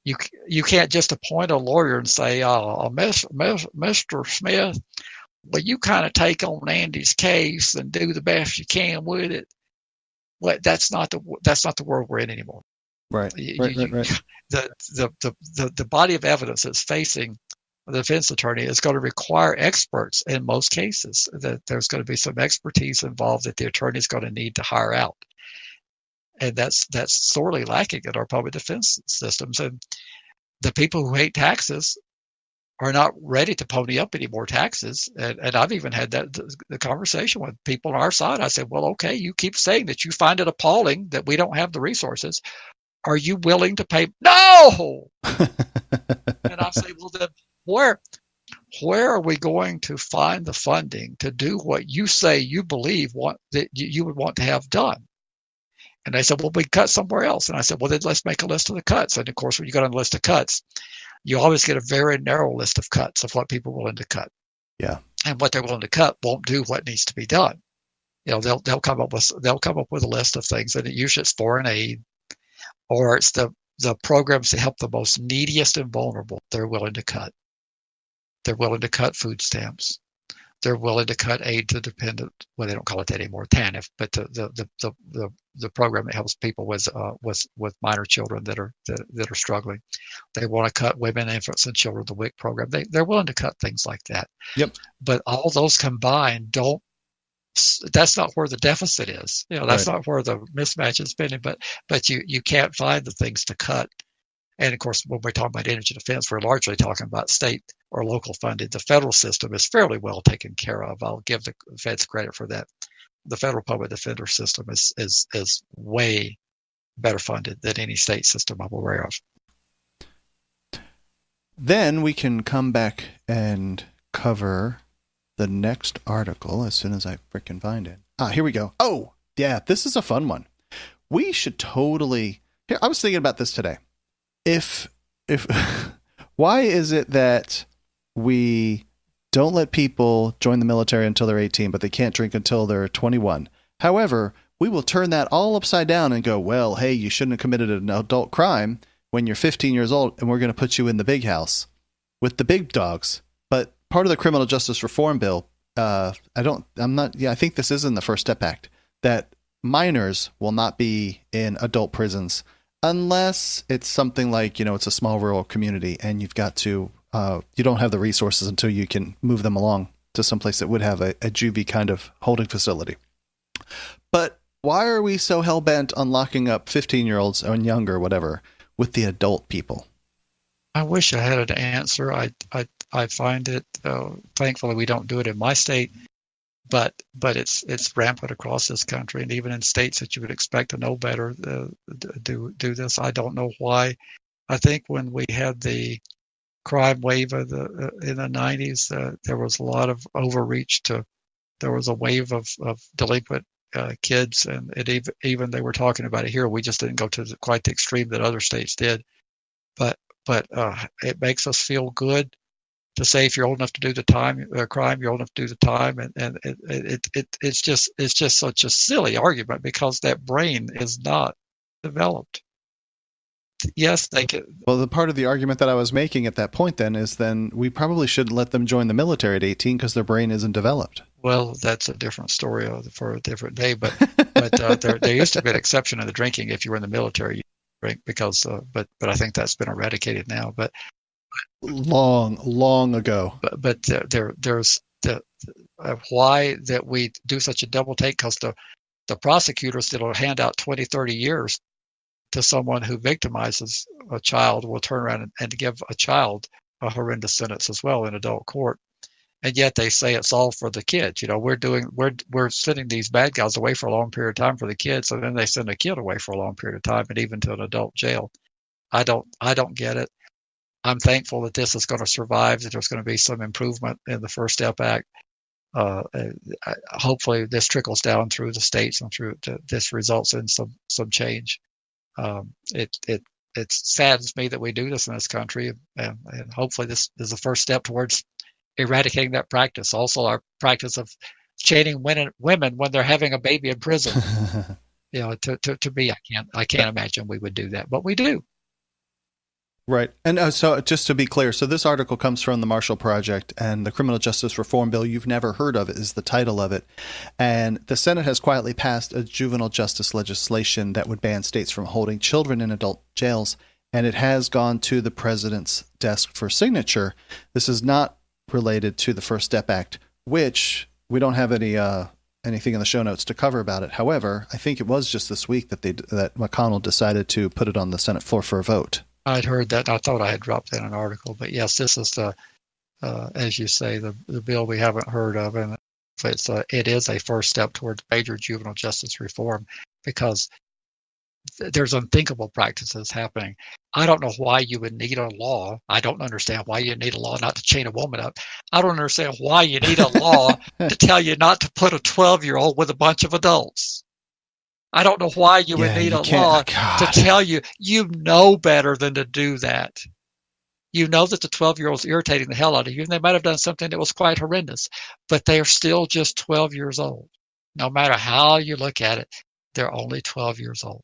You can't just appoint a lawyer and say, Mr. Smith, well, you kind of take on Andy's case and do the best you can with it. Well, that's not the world we're in anymore. Right. Right. The body of evidence that's facing the defense attorney is going to require experts in most cases. That there's going to be some expertise involved that the attorney is going to need to hire out. And that's sorely lacking in our public defense systems. And the people who hate taxes are not ready to pony up any more taxes. And I've even had the conversation with people on our side. I said, well, okay, you keep saying that you find it appalling that we don't have the resources. Are you willing to pay? No! And I say, well, then where are we going to find the funding to do what you say you believe that you would want to have done? And they said, well, we cut somewhere else. And I said, well, then let's make a list of the cuts. And of course, when you got on a list of cuts, you always get a very narrow list of cuts of what people are willing to cut. Yeah. And what they're willing to cut won't do what needs to be done. You know, they'll come up with a list of things, and usually it's foreign aid, or it's the programs that help the most neediest and vulnerable. They're willing to cut. They're willing to cut food stamps. They're willing to cut aid to dependent. Well, they don't call it that anymore, TANF, but the program that helps people with minor children that are struggling. They want to cut women, infants, and children, the WIC program. They're willing to cut things like that. Yep. But all those combined don't. That's not where the deficit is. You know, that's not where the mismatch is spending. But you can't find the things to cut. And of course, when we're talking about energy defense, we're largely talking about state or local funded. The federal system is fairly well taken care of. I'll give the feds credit for that. The federal public defender system is way better funded than any state system I'm aware of. Then we can come back and cover the next article as soon as I frickin' find it. Here we go. Oh, yeah, this is a fun one. We should totally... Here, I was thinking about this today. If why is it that we don't let people join the military until they're 18, but they can't drink until they're 21? However, we will turn that all upside down and go, well, hey, you shouldn't have committed an adult crime when you're 15 years old, and we're going to put you in the big house with the big dogs. But part of the criminal justice reform bill, I think this is in the First Step Act, that minors will not be in adult prisons unless it's something like, it's a small rural community and you've got to, you don't have the resources until you can move them along to someplace that would have a juvie kind of holding facility. But why are we so hell-bent on locking up 15-year-olds and younger, whatever, with the adult people? I wish I had an answer. I find it, thankfully we don't do it in my state, but it's rampant across this country, and even in states that you would expect to know better do this. I don't know why. I think when we had the crime wave in the 90s, there was a lot of overreach. There was a wave of delinquent kids, and even they were talking about it here. We just didn't go to quite the extreme that other states did, but it makes us feel good to say if you're old enough to do the crime, you're old enough to do the time, and it's just such a silly argument because that brain is not developed. Yes, they can. Well, the part of the argument that I was making at that point is we probably shouldn't let them join the military at 18 because their brain isn't developed. Well, that's a different story for a different day. But there used to be an exception in the drinking if you were in the military, you drink because. But I think that's been eradicated now. But long ago. But there's why that we do such a double take, because the prosecutors that'll hand out 20, 30 years to someone who victimizes a child will turn around and give a child a horrendous sentence as well in adult court. And yet they say it's all for the kids. We're sending these bad guys away for a long period of time for the kids, and then they send a kid away for a long period of time, and even to an adult jail. I don't get it. I'm thankful that this is going to survive, that there's going to be some improvement in the First Step Act. Hopefully this trickles down through the states and this results in some change. It saddens me that we do this in this country, and hopefully this is the first step towards eradicating that practice. Also, our practice of chaining women when they're having a baby in prison. To me, I can't imagine we would do that, but we do. Right. And so just to be clear, so this article comes from the Marshall Project, and the Criminal Justice Reform Bill you've never heard of is the title of it. And the Senate has quietly passed a juvenile justice legislation that would ban states from holding children in adult jails, and it has gone to the president's desk for signature. This is not related to the First Step Act, which we don't have anything in the show notes to cover about it. However, I think it was just this week that McConnell decided to put it on the Senate floor for a vote. I'd heard that. I thought I had dropped that in an article, but yes, this is as you say, the bill we haven't heard of, and it is a first step towards major juvenile justice reform, because there's unthinkable practices happening. I don't know why you would need a law. I don't understand why you need a law not to chain a woman up. I don't understand why you need a law to tell you not to put a 12-year-old with a bunch of adults. I don't know why you would need a law to tell you know better than to do that. You know that the 12-year-old's irritating the hell out of you, and they might have done something that was quite horrendous, but they are still just 12 years old. No matter how you look at it, they're only 12 years old.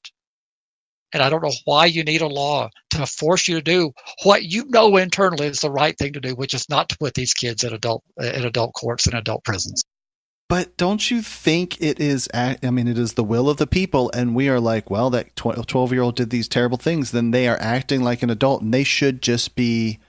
And I don't know why you need a law to force you to do what you know internally is the right thing to do, which is not to put these kids in adult courts and adult prisons. But don't you think it is, it is the will of the people, and we are like, well, that 12-year-old did these terrible things, then they are acting like an adult, and they should be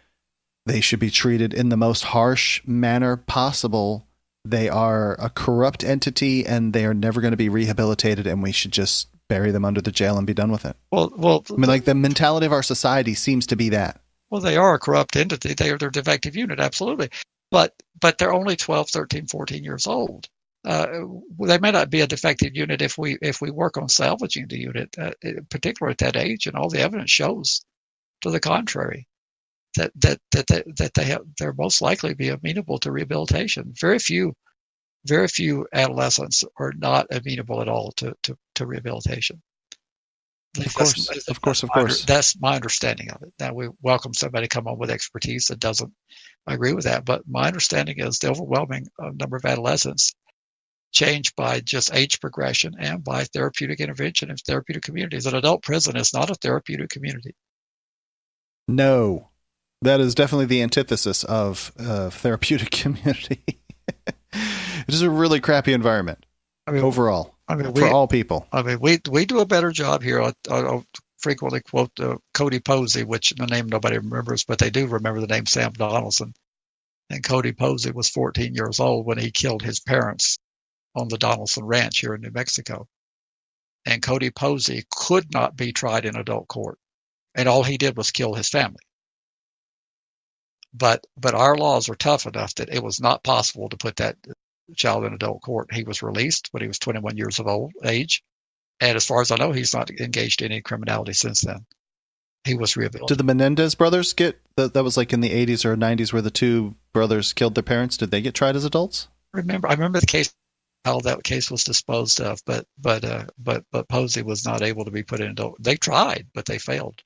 treated in the most harsh manner possible. They are a corrupt entity, and they are never going to be rehabilitated, and we should just bury them under the jail and be done with it. Well, the mentality of our society seems to be that. Well, they are a corrupt entity. They are their defective unit, absolutely. But they're only 12, 13, 14 years old. They may not be a defective unit if we work on salvaging the unit, particularly at that age, and all the evidence shows to the contrary, that they're most likely be amenable to rehabilitation. Very few adolescents are not amenable at all to rehabilitation. Of course. That's my understanding of it. Now, we welcome somebody to come on with expertise that doesn't agree with that, but my understanding is the overwhelming number of adolescents change by just age progression and by therapeutic intervention in therapeutic communities. An adult prison is not a therapeutic community. No, that is definitely the antithesis of therapeutic community. It is a really crappy environment overall. For all people. We do a better job here. I frequently quote Cody Posey, which the name nobody remembers, but they do remember the name Sam Donaldson. And Cody Posey was 14 years old when he killed his parents on the Donaldson Ranch here in New Mexico. And Cody Posey could not be tried in adult court. And all he did was kill his family. But our laws are tough enough that it was not possible to put that child in adult court. He was released when he was 21 years of age. And as far as I know, he's not engaged in any criminality since then. He was rehabilitated. Did the Menendez brothers get, that was like in the 80s or 90s where the two brothers killed their parents? Did they get tried as adults? I remember the case, how that case was disposed of, but Posey was not able to be put in adult. They tried, but they failed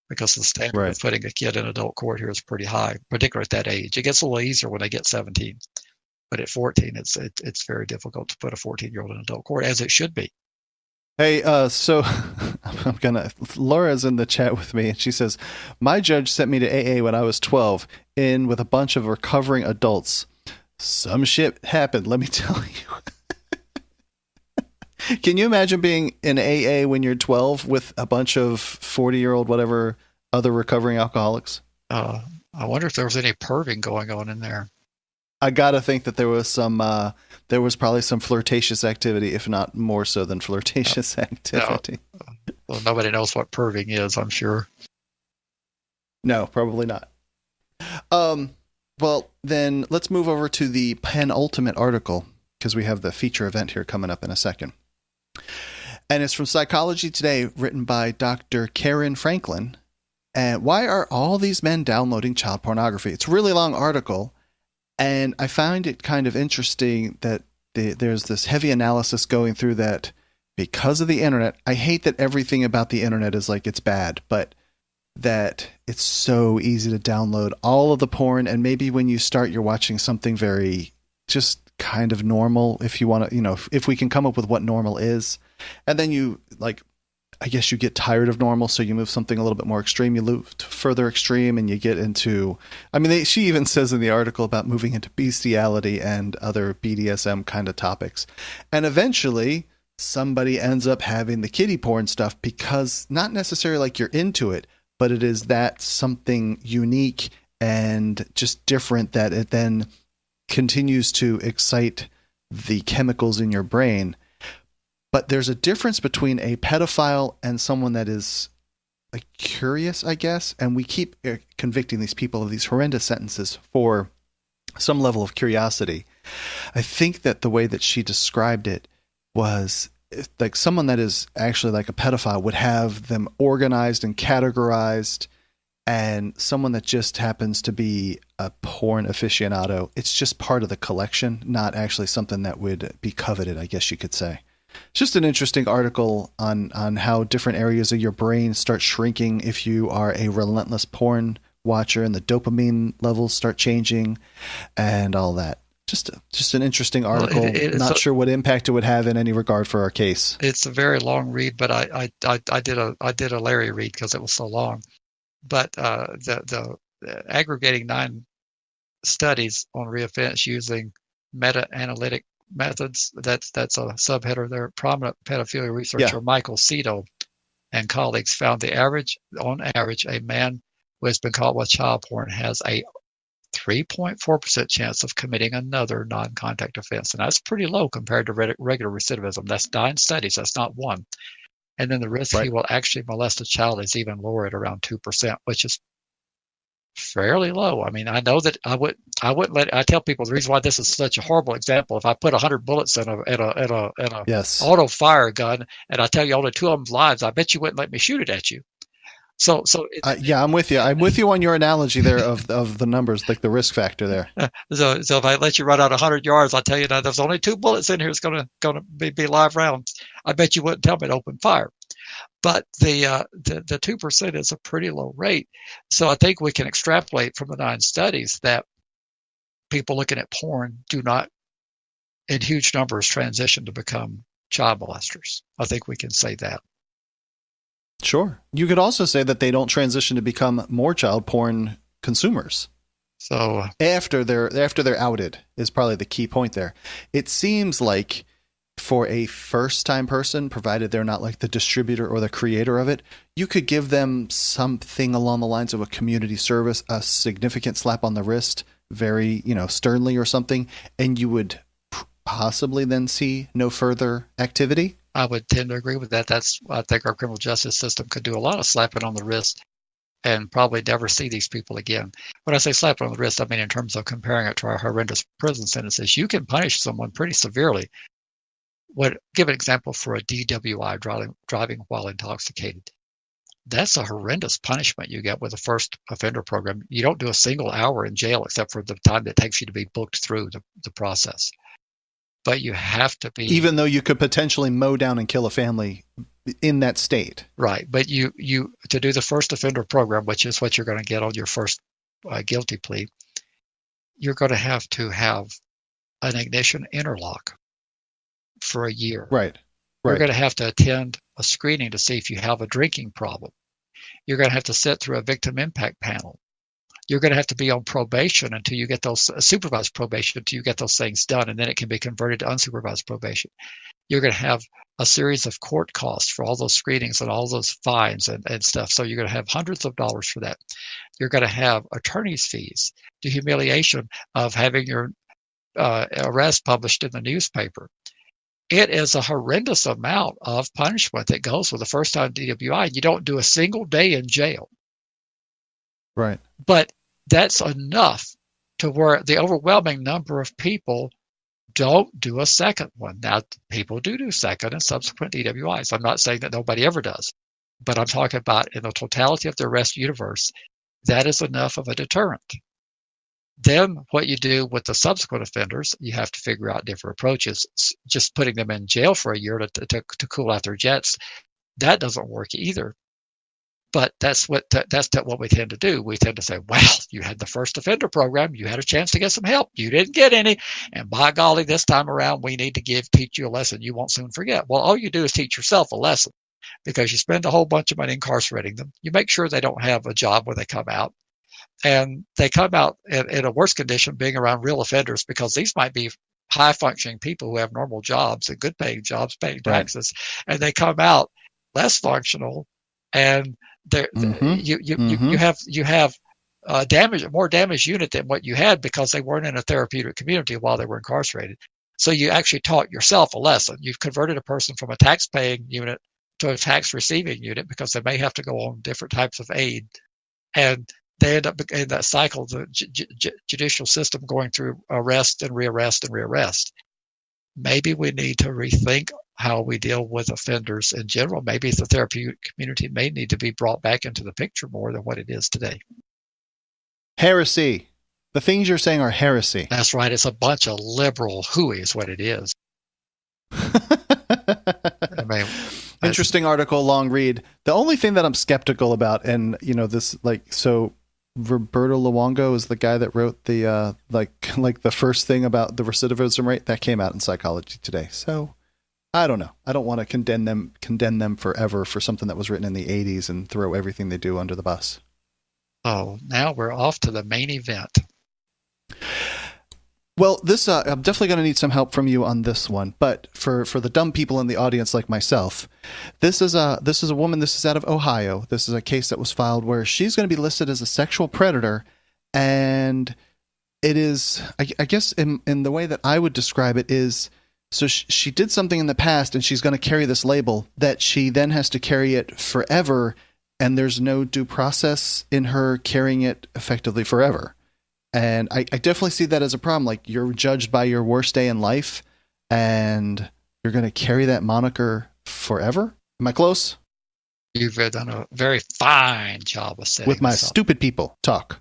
because the standard of putting a kid in adult court here is pretty high, particularly at that age. It gets a little easier when they get 17. But at 14, it's very difficult to put a 14-year-old in adult court, as it should be. Hey, so Laura's in the chat with me, and she says, my judge sent me to AA when I was 12, in with a bunch of recovering adults. Some shit happened, let me tell you. Can you imagine being in AA when you're 12 with a bunch of 40-year-old, whatever, other recovering alcoholics? I wonder if there was any perving going on in there. I gotta think that there was probably some flirtatious activity, if not more so than flirtatious activity. Well, nobody knows what perving is, I'm sure. No, probably not. Well, then let's move over to the penultimate article, because we have the feature event here coming up in a second. And it's from Psychology Today, written by Dr. Karen Franklin. And why are all these men downloading child pornography? It's a really long article, and I find it kind of interesting that there's this heavy analysis going through that because of the internet. I hate that everything about the internet is like it's bad, but that it's so easy to download all of the porn, and maybe when you start, you're watching something very just kind of normal, if you want to, if we can come up with what normal is, and then you I guess you get tired of normal, so you move something a little bit more extreme. You move to further extreme, and you get into, she even says in the article about moving into bestiality and other BDSM kind of topics. And eventually somebody ends up having the kiddie porn stuff because not necessarily like you're into it, but it is that something unique and just different that it then continues to excite the chemicals in your brain. But there's a difference between a pedophile and someone that is curious, I guess. And we keep convicting these people of these horrendous sentences for some level of curiosity. I think that the way that she described it was like someone that is actually like a pedophile would have them organized and categorized, and someone that just happens to be a porn aficionado, it's just part of the collection, not actually something that would be coveted, I guess you could say. It's just an interesting article on how different areas of your brain start shrinking if you are a relentless porn watcher, and the dopamine levels start changing and all that. Just an interesting article. Well, not sure what impact it would have in any regard for our case. It's a very long read, but I did a Larry read because it was so long. But the aggregating 9 studies on reoffense using meta-analytic methods, that's a subheader there. Prominent pedophilia researcher Michael Cito and colleagues found on average, a man who has been caught with child porn has a 3.4% chance of committing another non-contact offense. And that's pretty low compared to regular recidivism. That's 9 studies. That's not one. And then the risk he will actually molest a child is even lower at around 2%, which is fairly low. I mean, I know that I tell people the reason why this is such a horrible example. If I put 100 bullets in a auto fire gun, and I tell you only 2 of them's lives, I bet you wouldn't let me shoot it at you. So I'm with you. I'm with you on your analogy there of the numbers, like the risk factor there. So if I let you run out 100 yards, I tell you that there's only 2 bullets in here. It's going to be live rounds. I bet you wouldn't tell me to open fire. But the 2% is a pretty low rate. So I think we can extrapolate from the 9 studies that people looking at porn do not, in huge numbers, transition to become child molesters. I think we can say that. Sure. You could also say that they don't transition to become more child porn consumers. So after they're outed is probably the key point there. It seems like for a first-time person, provided they're not like the distributor or the creator of it, you could give them something along the lines of a community service, a significant slap on the wrist, very, sternly or something, and you would possibly then see no further activity. I would tend to agree with that. I think our criminal justice system could do a lot of slapping on the wrist and probably never see these people again. When I say slapping on the wrist, I mean in terms of comparing it to our horrendous prison sentences. You can punish someone pretty severely. Give an example for a DWI, driving while intoxicated. That's a horrendous punishment you get with a first offender program. You don't do a single hour in jail except for the time that it takes you to be booked through the process. But you have to be, even though you could potentially mow down and kill a family in that state, right? But you to do the first offender program, which is what you're going to get on your first guilty plea, you're going to have an ignition interlock for a year. Right. You're going to have to attend a screening to see if you have a drinking problem. You're going to have to sit through a victim impact panel. You're going to have to be on probation until you get those supervised probation until you get those things done, and then it can be converted to unsupervised probation. You're going to have a series of court costs for all those screenings and all those fines and stuff. So you're going to have hundreds of dollars for that. You're going to have attorney's fees, the humiliation of having your arrest published in the newspaper. It is a horrendous amount of punishment that goes with a first-time DWI. You don't do a single day in jail. Right. But that's enough to where the overwhelming number of people don't do a second one. Now, people do second and subsequent DWIs. I'm not saying that nobody ever does, but I'm talking about in the totality of the arrest universe, that is enough of a deterrent. Then what you do with the subsequent offenders, you have to figure out different approaches. Just putting them in jail for a year to cool out their jets, that doesn't work either. But that's what we tend to do. We tend to say, well, you had the first offender program. You had a chance to get some help. You didn't get any. And by golly, this time around, we need to teach you a lesson you won't soon forget. Well, all you do is teach yourself a lesson because you spend a whole bunch of money incarcerating them. You make sure they don't have a job when they come out. And they come out in a worse condition being around real offenders because these might be high-functioning people who have normal jobs and good-paying jobs, paying taxes. Right. And they come out less functional and you have more damaged unit than what you had because they weren't in a therapeutic community while they were incarcerated. So you actually taught yourself a lesson. You've converted a person from a tax-paying unit to a tax-receiving unit because they may have to go on different types of aid, and they end up in that cycle, the judicial system going through arrest and rearrest and rearrest. Maybe we need to rethink how we deal with offenders in general. Maybe the therapeutic community may need to be brought back into the picture more than what it is today. Heresy. The things you're saying are heresy. That's right. It's a bunch of liberal hooey is what it is. I mean, interesting article, long read. The only thing that I'm skeptical about, and this, so Roberto Luongo is the guy that wrote the like the first thing about the recidivism rate that came out in Psychology Today. So I don't know. I don't want to condemn them forever for something that was written in the 80s and throw everything they do under the bus. Oh, now we're off to the main event. Well, this I'm definitely going to need some help from you on this one. But for the dumb people in the audience like myself, this is a woman. This is out of Ohio. This is a case that was filed where she's going to be listed as a sexual predator, and it is, I guess, in the way that I would describe it is. So she did something in the past, and she's going to carry this label that she then has to carry it forever, and there's no due process in her carrying it effectively forever. And I definitely see that as a problem. Like, you're judged by your worst day in life, and you're going to carry that moniker forever? Am I close? You've done a very fine job of setting with my stupid people talk.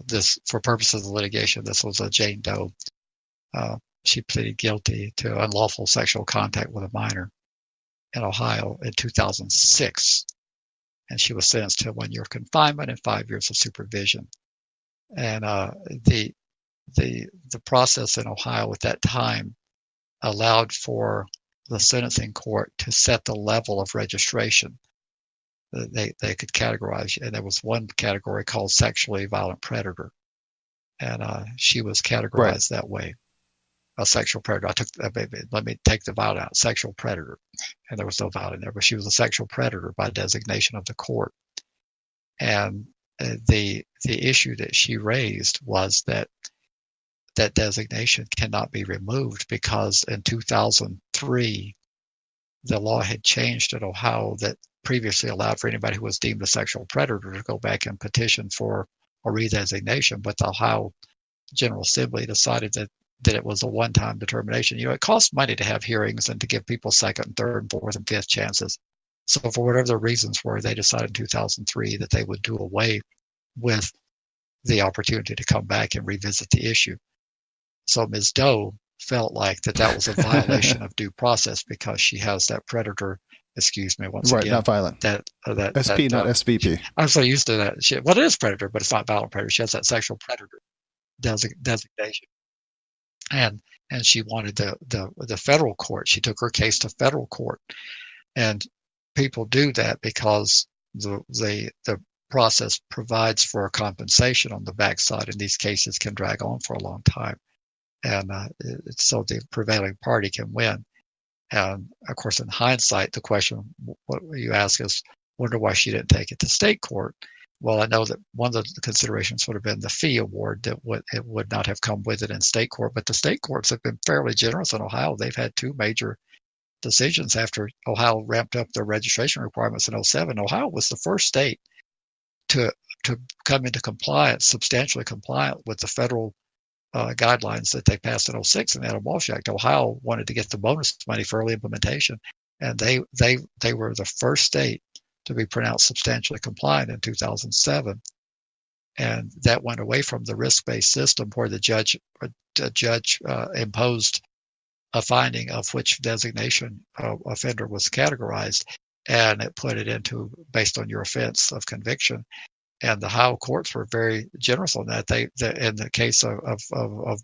This, for purposes of litigation, this was a Jane Doe. She pleaded guilty to unlawful sexual contact with a minor in Ohio in 2006, and she was sentenced to 1 year of confinement and 5 years of supervision. And the process in Ohio at that time allowed for the sentencing court to set the level of registration. They could categorize, and there was one category called sexually violent predator, and she was categorized that way, a sexual predator. Let me take the violent out, sexual predator, and there was no violent in there, but she was a sexual predator by designation of the court. And the issue that she raised was that designation cannot be removed because in 2003 the law had changed in Ohio that previously allowed for anybody who was deemed a sexual predator to go back and petition for a redesignation, but the Ohio General Assembly decided that it was a one-time determination. It costs money to have hearings and to give people second, third, and fourth, and fifth chances. So for whatever the reasons were, they decided in 2003 that they would do away with the opportunity to come back and revisit the issue. So Ms. Doe felt like that was a violation of due process because she has that predator. Excuse me, once again. Right, not violent. That SP, not SVP. I'm so used to that. It is predator, but it's not violent predator. She has that sexual predator designation, and she wanted the federal court. She took her case to federal court, and people do that because the process provides for a compensation on the backside, and these cases can drag on for a long time, and so the prevailing party can win. And of course, in hindsight, the question what you ask is, wonder why she didn't take it to state court. Well, I know that one of the considerations would have been the fee award that it would not have come with it in state court. But the state courts have been fairly generous in Ohio. They've had two major decisions after Ohio ramped up their registration requirements in 2007. Ohio was the first state to come into compliance, substantially compliant with the federal guidelines that they passed in 2006 in the Adam Walsh Act. Ohio wanted to get the bonus money for early implementation, and they were the first state to be pronounced substantially compliant in 2007. And that went away from the risk-based system where the judge imposed a finding of which designation offender was categorized, and it put it into based on your offense of conviction. And the Ohio courts were very generous on that. In the case of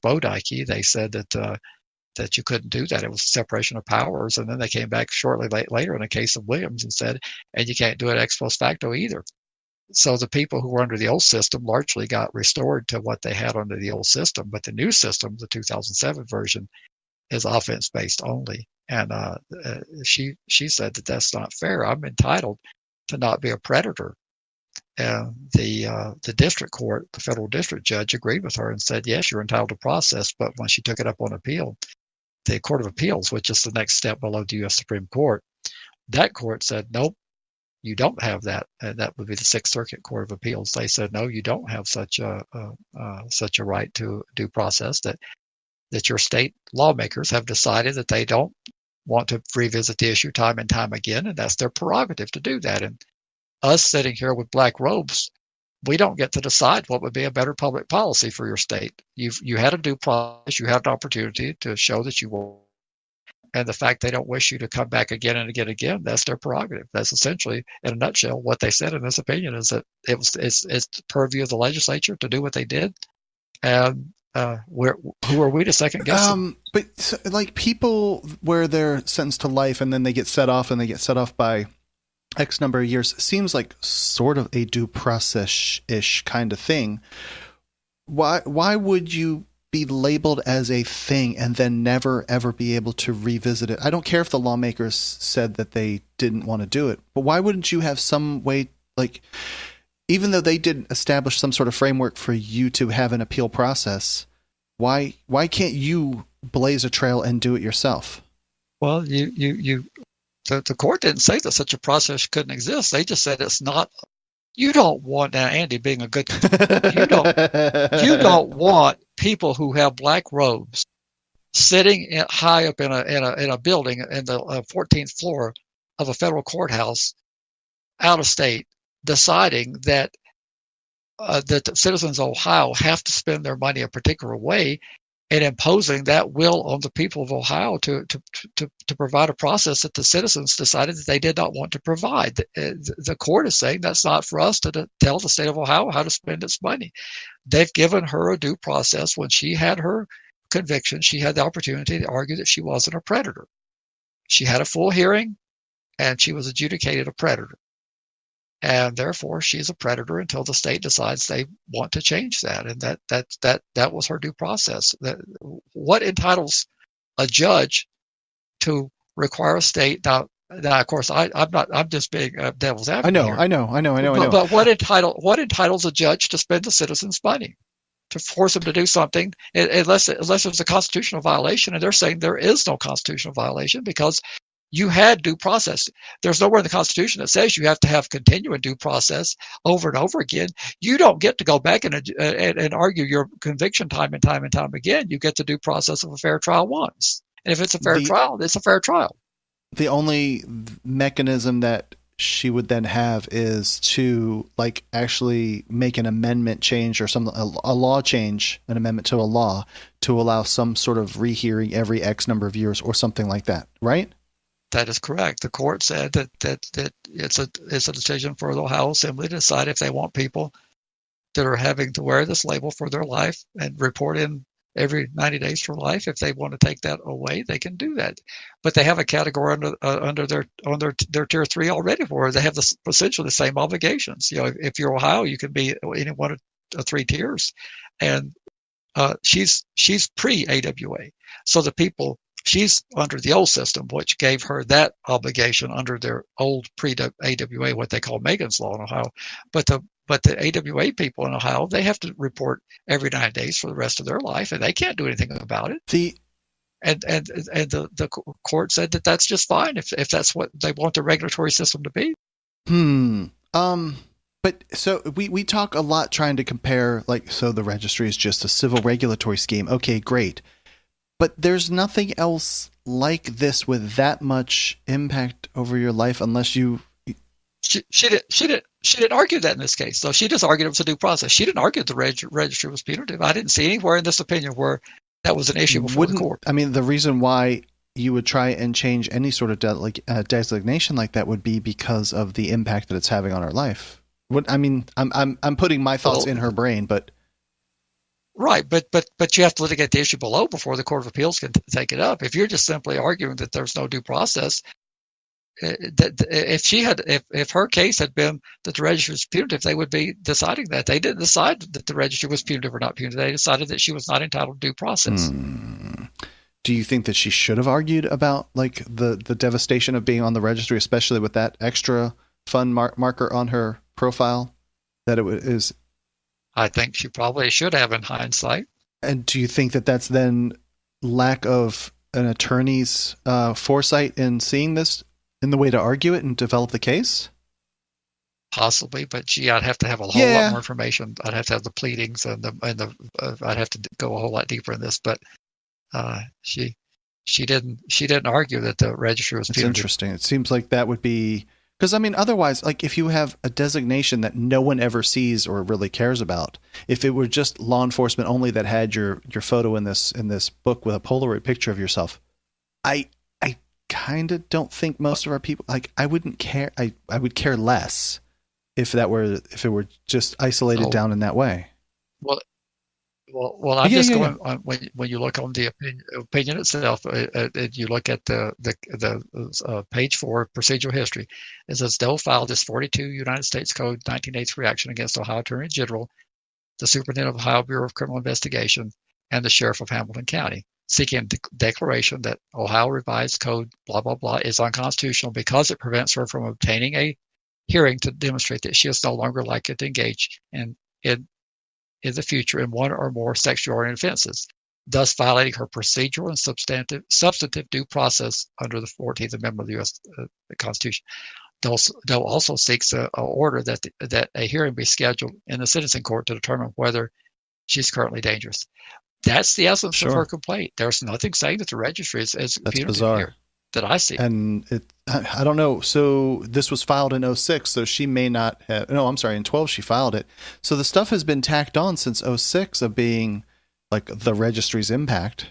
Bodike, they said that you couldn't do that. It was separation of powers. And then they came back shortly later in the case of Williams and said, and you can't do it ex post facto either. So the people who were under the old system largely got restored to what they had under the old system. But the new system, the 2007 version, is offense-based only. And she said that that's not fair. I'm entitled to not be a predator. And the district court, the federal district judge, agreed with her and said, yes, you're entitled to process. But when she took it up on appeal, the Court of Appeals, which is the next step below the U.S. Supreme Court, that court said, nope, you don't have that. And that would be the Sixth Circuit Court of Appeals. They said, no, you don't have such a right to due process, that your state lawmakers have decided that they don't want to revisit the issue time and time again, and that's their prerogative to do that. And us sitting here with black robes, we don't get to decide what would be a better public policy for your state. You had a due process, you had an opportunity to show that you were, and the fact they don't wish you to come back again and again, that's their prerogative. That's essentially, in a nutshell, what they said in this opinion is that it's the purview of the legislature to do what they did, and who are we to second guess them? But so, like people where they're sentenced to life and then they get set off, and they get set off by X number of years, seems like sort of a due process-ish kind of thing. Why would you be labeled as a thing and then never ever be able to revisit it? I don't care if the lawmakers said that they didn't want to do it, but why wouldn't you have some way, like, even though they didn't establish some sort of framework for you to have an appeal process, why can't you blaze a trail and do it yourself? Well, the court didn't say that such a process couldn't exist. They just said it's not. You don't want, now Andy being a good, you don't want people who have black robes sitting high up in a building in the 14th floor of a federal courthouse out of state, deciding that the citizens of Ohio have to spend their money a particular way, and imposing that will on the people of Ohio to provide a process that the citizens decided that they did not want to provide. The court is saying that's not for us to tell the state of Ohio how to spend its money. They've given her a due process. When she had her conviction, she had the opportunity to argue that she wasn't a predator. She had a full hearing, and she was adjudicated a predator. And therefore, she's a predator until the state decides they want to change that. And that was her due process. What entitles a judge to require a state? Now of course, I'm just being a devil's advocate. I know. But what entitles a judge to spend the citizens' money, to force them to do something, unless there's a constitutional violation? And they're saying there is no constitutional violation because you had due process. There's nowhere in the Constitution that says you have to have continuing due process over and over again. You don't get to go back and argue your conviction time and time again. You get the due process of a fair trial once. And if it's a fair trial, it's a fair trial. The only mechanism that she would then have is to like actually make an amendment change or a law change, an amendment to a law to allow some sort of rehearing every X number of years or something like that, right? That is correct. The court said that it's a decision for the Ohio Assembly to decide if they want people that are having to wear this label for their life and report in every 90 days for life. If they want to take that away, they can do that. But they have a category under their tier 3 already where they have essentially the same obligations. If you're Ohio, you can be any one of 3 tiers, and she's pre-AWA. So the people. She's under the old system, which gave her that obligation under their old pre-AWA, what they call Megan's Law in Ohio. But But the AWA people in Ohio, they have to report every 9 days for the rest of their life, and they can't do anything about it. The court said that that's just fine if that's what they want the regulatory system to be. But so we talk a lot trying to compare, like, so the registry is just a civil regulatory scheme. Okay, great. But there's nothing else like this with that much impact over your life unless you... She didn't argue that in this case. So she just argued it was a due process. She didn't argue the registry was punitive. I didn't see anywhere in this opinion where that was an issue before the court. I mean, the reason why you would try and change any sort of designation like that would be because of the impact that it's having on her life. I'm putting my thoughts in her brain, but right, but you have to litigate the issue below before the Court of Appeals can take it up. If you're just simply arguing that there's no due process, if her case had been that the registry was punitive, they would be deciding that. They didn't decide that the registry was punitive or not punitive. They decided that she was not entitled to due process. Do you think that she should have argued about, like, the devastation of being on the registry, especially with that extra fun marker on her profile, that it is? I think she probably should have in hindsight. And do you think that that's then lack of an attorney's foresight in seeing this in the way to argue it and develop the case? Possibly, but I'd have to have a whole lot more information. I'd have to have the pleadings and I'd have to go a whole lot deeper in this. But she didn't argue that the registry was punitive. It's interesting. It seems like that would be, because I mean, otherwise, like, if you have a designation that no one ever sees or really cares about, if it were just law enforcement only that had your photo in this book with a Polaroid picture of yourself, I kind of don't think most of our people, like, I wouldn't care. I would care less if it were just isolated down in that way. Well, I'm just going on when you look on the opinion itself. You look at the page 4 procedural history. It says Doe filed this 42 United States Code 1983 action against Ohio Attorney General, the Superintendent of Ohio Bureau of Criminal Investigation, and the Sheriff of Hamilton County, seeking declaration that Ohio Revised Code blah blah blah is unconstitutional because it prevents her from obtaining a hearing to demonstrate that she is no longer likely to engage in the future in one or more sexually oriented offenses, thus violating her procedural and substantive due process under the 14th Amendment of the U.S. Constitution. Doe also seeks an order that a hearing be scheduled in the sentencing court to determine whether she's currently dangerous. That's the essence of her complaint. There's nothing saying that the registry is punitive bizarre here that I see. And I don't know. So this was filed in 06, so she may not have. No, I'm sorry, in 12 she filed it. So the stuff has been tacked on since 06 of being like the registry's impact.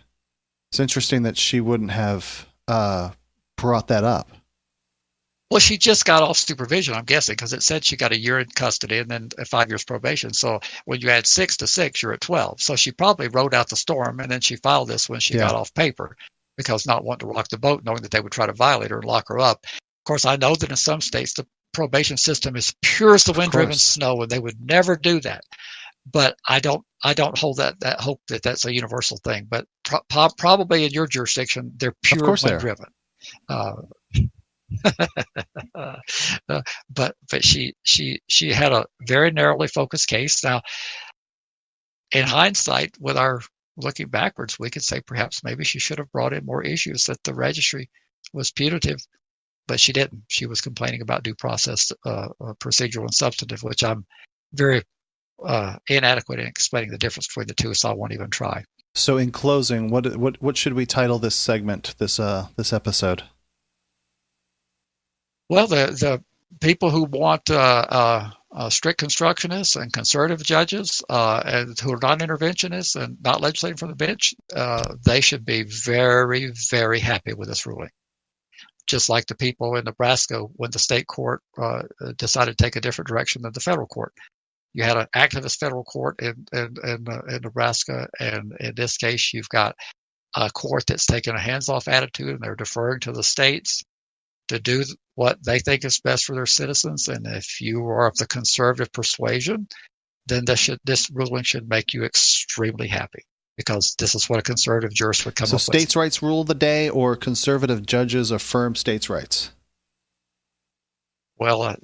It's interesting that she wouldn't have brought that up. Well, she just got off supervision, I'm guessing, because it said she got a year in custody and then 5 years probation. So when you add 6 to 6, you're at 12. So she probably rode out the storm, and then she filed this when she got off paper, because not wanting to rock the boat, knowing that they would try to violate her and lock her up. Of course, I know that in some states the probation system is pure as the wind-driven snow, and they would never do that. But I don't hold that hope that that's a universal thing. But probably in your jurisdiction, they're pure wind-driven. But she had a very narrowly focused case. Now, in hindsight, with our looking backwards, we could say perhaps maybe she should have brought in more issues that the registry was punitive, but she didn't. She was complaining about due process, procedural and substantive, which I'm very inadequate in explaining the difference between the two, so I won't even try. So, in closing, what should we title this segment, this episode? Well, the people who want strict constructionists and conservative judges and who are not interventionists and not legislating from the bench, they should be very, very happy with this ruling. Just like the people in Nebraska when the state court decided to take a different direction than the federal court. You had an activist federal court in Nebraska, and in this case, you've got a court that's taken a hands-off attitude, and they're deferring to the states to do what they think is best for their citizens. And if you are of the conservative persuasion, then this ruling should make you extremely happy, because this is what a conservative jurist would come up with. So states' rights rule the day, or conservative judges affirm states' rights? Well,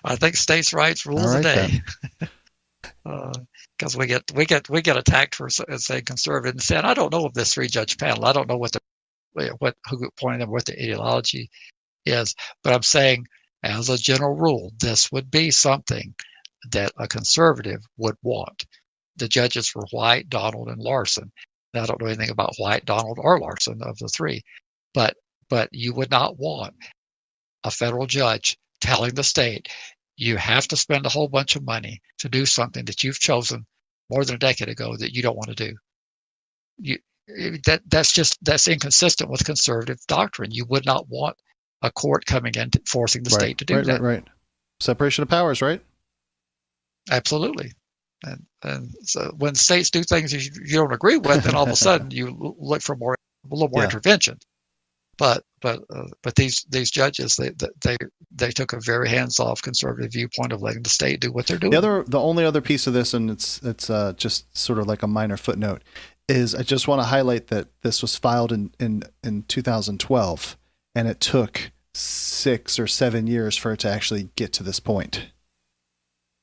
I think states' rights rule the day. Because we get attacked for saying conservative and saying, I don't know of this 3-judge panel. I don't know who pointed them, what the ideology is, but I'm saying, as a general rule, this would be something that a conservative would want. The judges were White, Donald, and Larson. Now, I don't know anything about White, Donald, or Larson of the three, but you would not want a federal judge telling the state, you have to spend a whole bunch of money to do something that you've chosen more than a decade ago that you don't want to do. That's inconsistent with conservative doctrine. You would not want a court coming in forcing the state to do that. Right. Separation of powers, right? Absolutely. And so when states do things you don't agree with, then all of a sudden you look for a little more intervention. But these judges, they took a very hands-off conservative viewpoint of letting the state do what they're doing. The only other piece of this, and it's just sort of like a minor footnote, is I just want to highlight that this was filed in 2012, and it took 6 or 7 years for it to actually get to this point.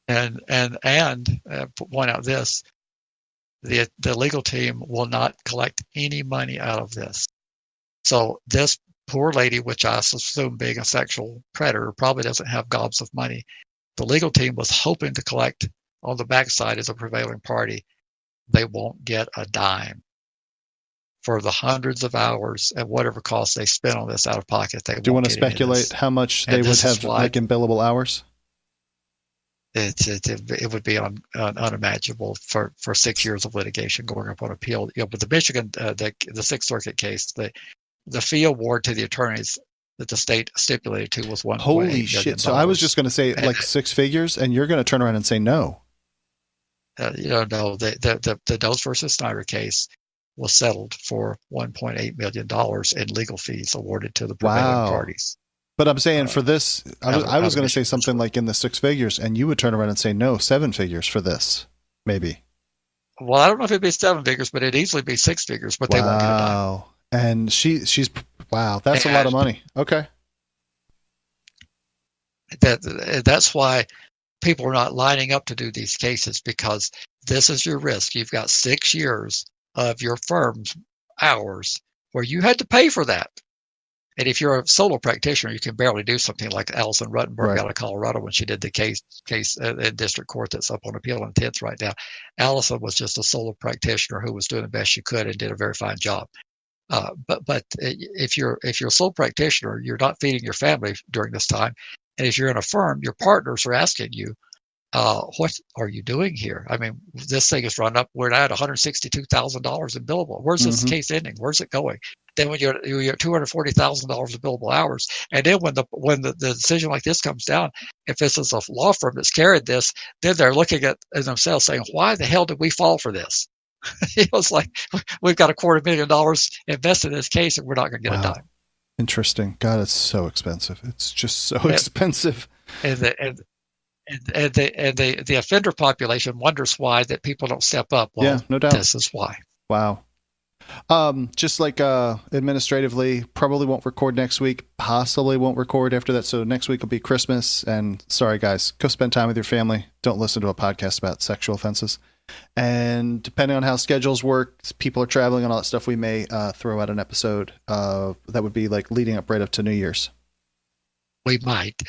And point out this: the legal team will not collect any money out of this. So this poor lady, which I assume being a sexual predator, probably doesn't have gobs of money. The legal team was hoping to collect on the backside as a prevailing party. They won't get a dime for the hundreds of hours at whatever cost they spent on this out of pocket. Do you want to speculate how much they would have like in billable hours? It would be unimaginable for 6 years of litigation going up on appeal. But the Michigan, the Sixth Circuit case, the fee award to the attorneys that the state stipulated to was $1.8 million. Holy shit! So I was just going to say like 6 figures, and you're going to turn around and say no. No. The Doe versus Snyder case was settled for $1.8 million in legal fees awarded to the prevailing parties. But I'm saying for this, I was going to say something like in the 6 figures, and you would turn around and say no, 7 figures for this, maybe. Well, I don't know if it'd be 7 figures, but it'd easily be 6 figures. But they won't get a dime. And she's wow, that's a lot of money. Okay. That's why people are not lining up to do these cases, because this is your risk. You've got 6 years of your firm's hours where you had to pay for that. And if you're a solo practitioner, you can barely do something like Alison Ruttenberg out of Colorado when she did the case in district court that's up on appeal in 10th right now. Alison was just a solo practitioner who was doing the best she could and did a very fine job. But if you're a sole practitioner, you're not feeding your family during this time. And if you're in a firm, your partners are asking you, what are you doing here? I mean, this thing is run up. We're at $162,000 in billable. Where's this case ending? Where's it going? Then when you're at $240,000 of billable hours, and then when the decision like this comes down, if this is a law firm that's carried this, then they're looking at themselves saying, why the hell did we fall for this? It was like, we've got $250,000 invested in this case and we're not going to get a dime. Interesting. God, it's so expensive. It's just so expensive. And the offender population wonders why that people don't step up. Well, yeah, no doubt. This is why. Wow. Just like administratively, probably won't record next week. Possibly won't record after that. So next week will be Christmas. And sorry, guys, go spend time with your family. Don't listen to a podcast about sexual offenses. And depending on how schedules work, people are traveling and all that stuff, we may throw out an episode that would be like leading up right up to New Year's. We might,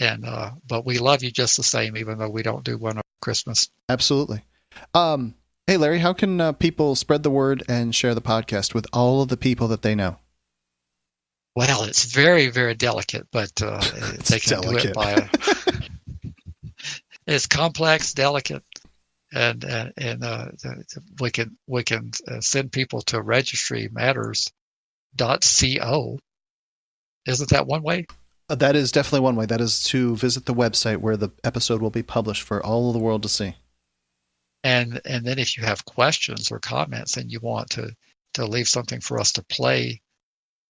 but we love you just the same, even though we don't do one on Christmas. Absolutely. Hey, Larry, how can people spread the word and share the podcast with all of the people that they know? Well, it's very, very delicate, but they can do it by it's complex, delicate, and we can send people to registrymatterscast.co. Isn't that one way? That is definitely one way. That is to visit the website where the episode will be published for all of the world to see. And then if you have questions or comments and you want to leave something for us to play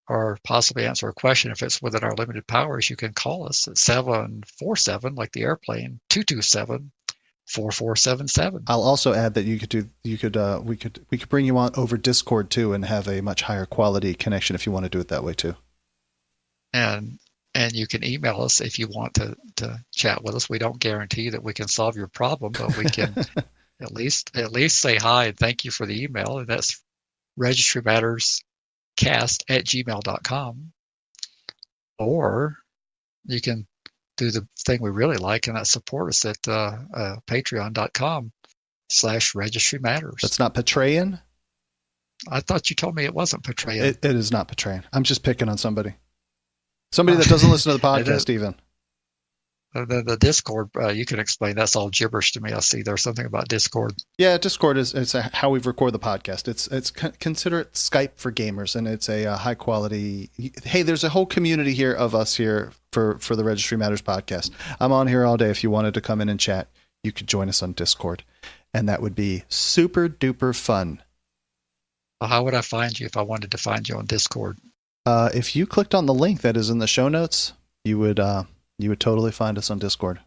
or possibly answer a question, if it's within our limited powers, you can call us at 747, like the airplane, 227-4477. I'll also add that we could bring you on over Discord too and have a much higher quality connection if you want to do it that way too. And And you can email us if you want to chat with us. We don't guarantee that we can solve your problem, but we can at least say hi and thank you for the email. And that's registrymatterscast@gmail.com. Or you can do the thing we really like, and that's support us at patreon.com/registrymatters. That's not Patreon? I thought you told me it wasn't Patreon. It is not Patreon. I'm just picking on somebody. Somebody that doesn't listen to the podcast even. The Discord, you can explain. That's all gibberish to me. I see there's something about Discord. Yeah, Discord is how we record the podcast. It's consider it Skype for gamers, and it's a high quality. Hey, there's a whole community here of us here for the Registry Matters podcast. I'm on here all day. If you wanted to come in and chat, you could join us on Discord, and that would be super duper fun. Well, how would I find you if I wanted to find you on Discord? If you clicked on the link that is in the show notes, you would totally find us on Discord.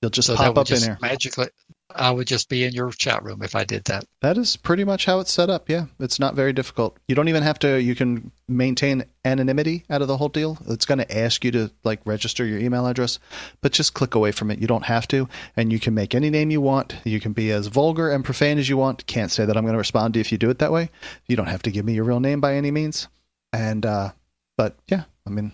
You'll just pop up in here. Magically, I would just be in your chat room if I did that. That is pretty much how it's set up. Yeah, it's not very difficult. You don't even have to. You can maintain anonymity out of the whole deal. It's going to ask you to register your email address, but just click away from it. You don't have to, and you can make any name you want. You can be as vulgar and profane as you want. Can't say that I'm going to respond to you if you do it that way. You don't have to give me your real name by any means. And but yeah, I mean,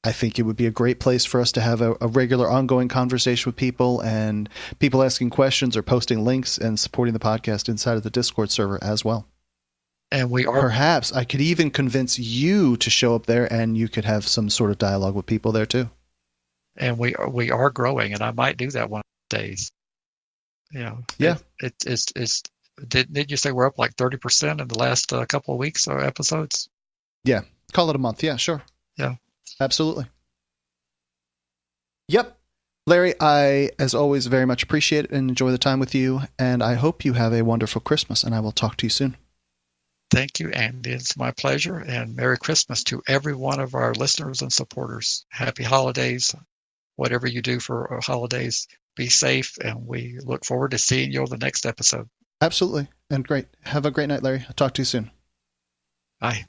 I think it would be a great place for us to have a regular ongoing conversation with people, and people asking questions or posting links and supporting the podcast inside of the Discord server as well. And we are, perhaps I could even convince you to show up there, and you could have some sort of dialogue with people there too. And we are growing, and I might do that one of these days. You know, yeah. It's did you say we're up like 30% in the last couple of weeks or episodes? Yeah, call it a month. Yeah, sure. Yeah. Absolutely. Yep. Larry, I, as always, very much appreciate it and enjoy the time with you. And I hope you have a wonderful Christmas, and I will talk to you soon. Thank you, Andy. It's my pleasure. And Merry Christmas to every one of our listeners and supporters. Happy holidays. Whatever you do for holidays, be safe. And we look forward to seeing you on the next episode. Absolutely. And great. Have a great night, Larry. I'll talk to you soon. Bye.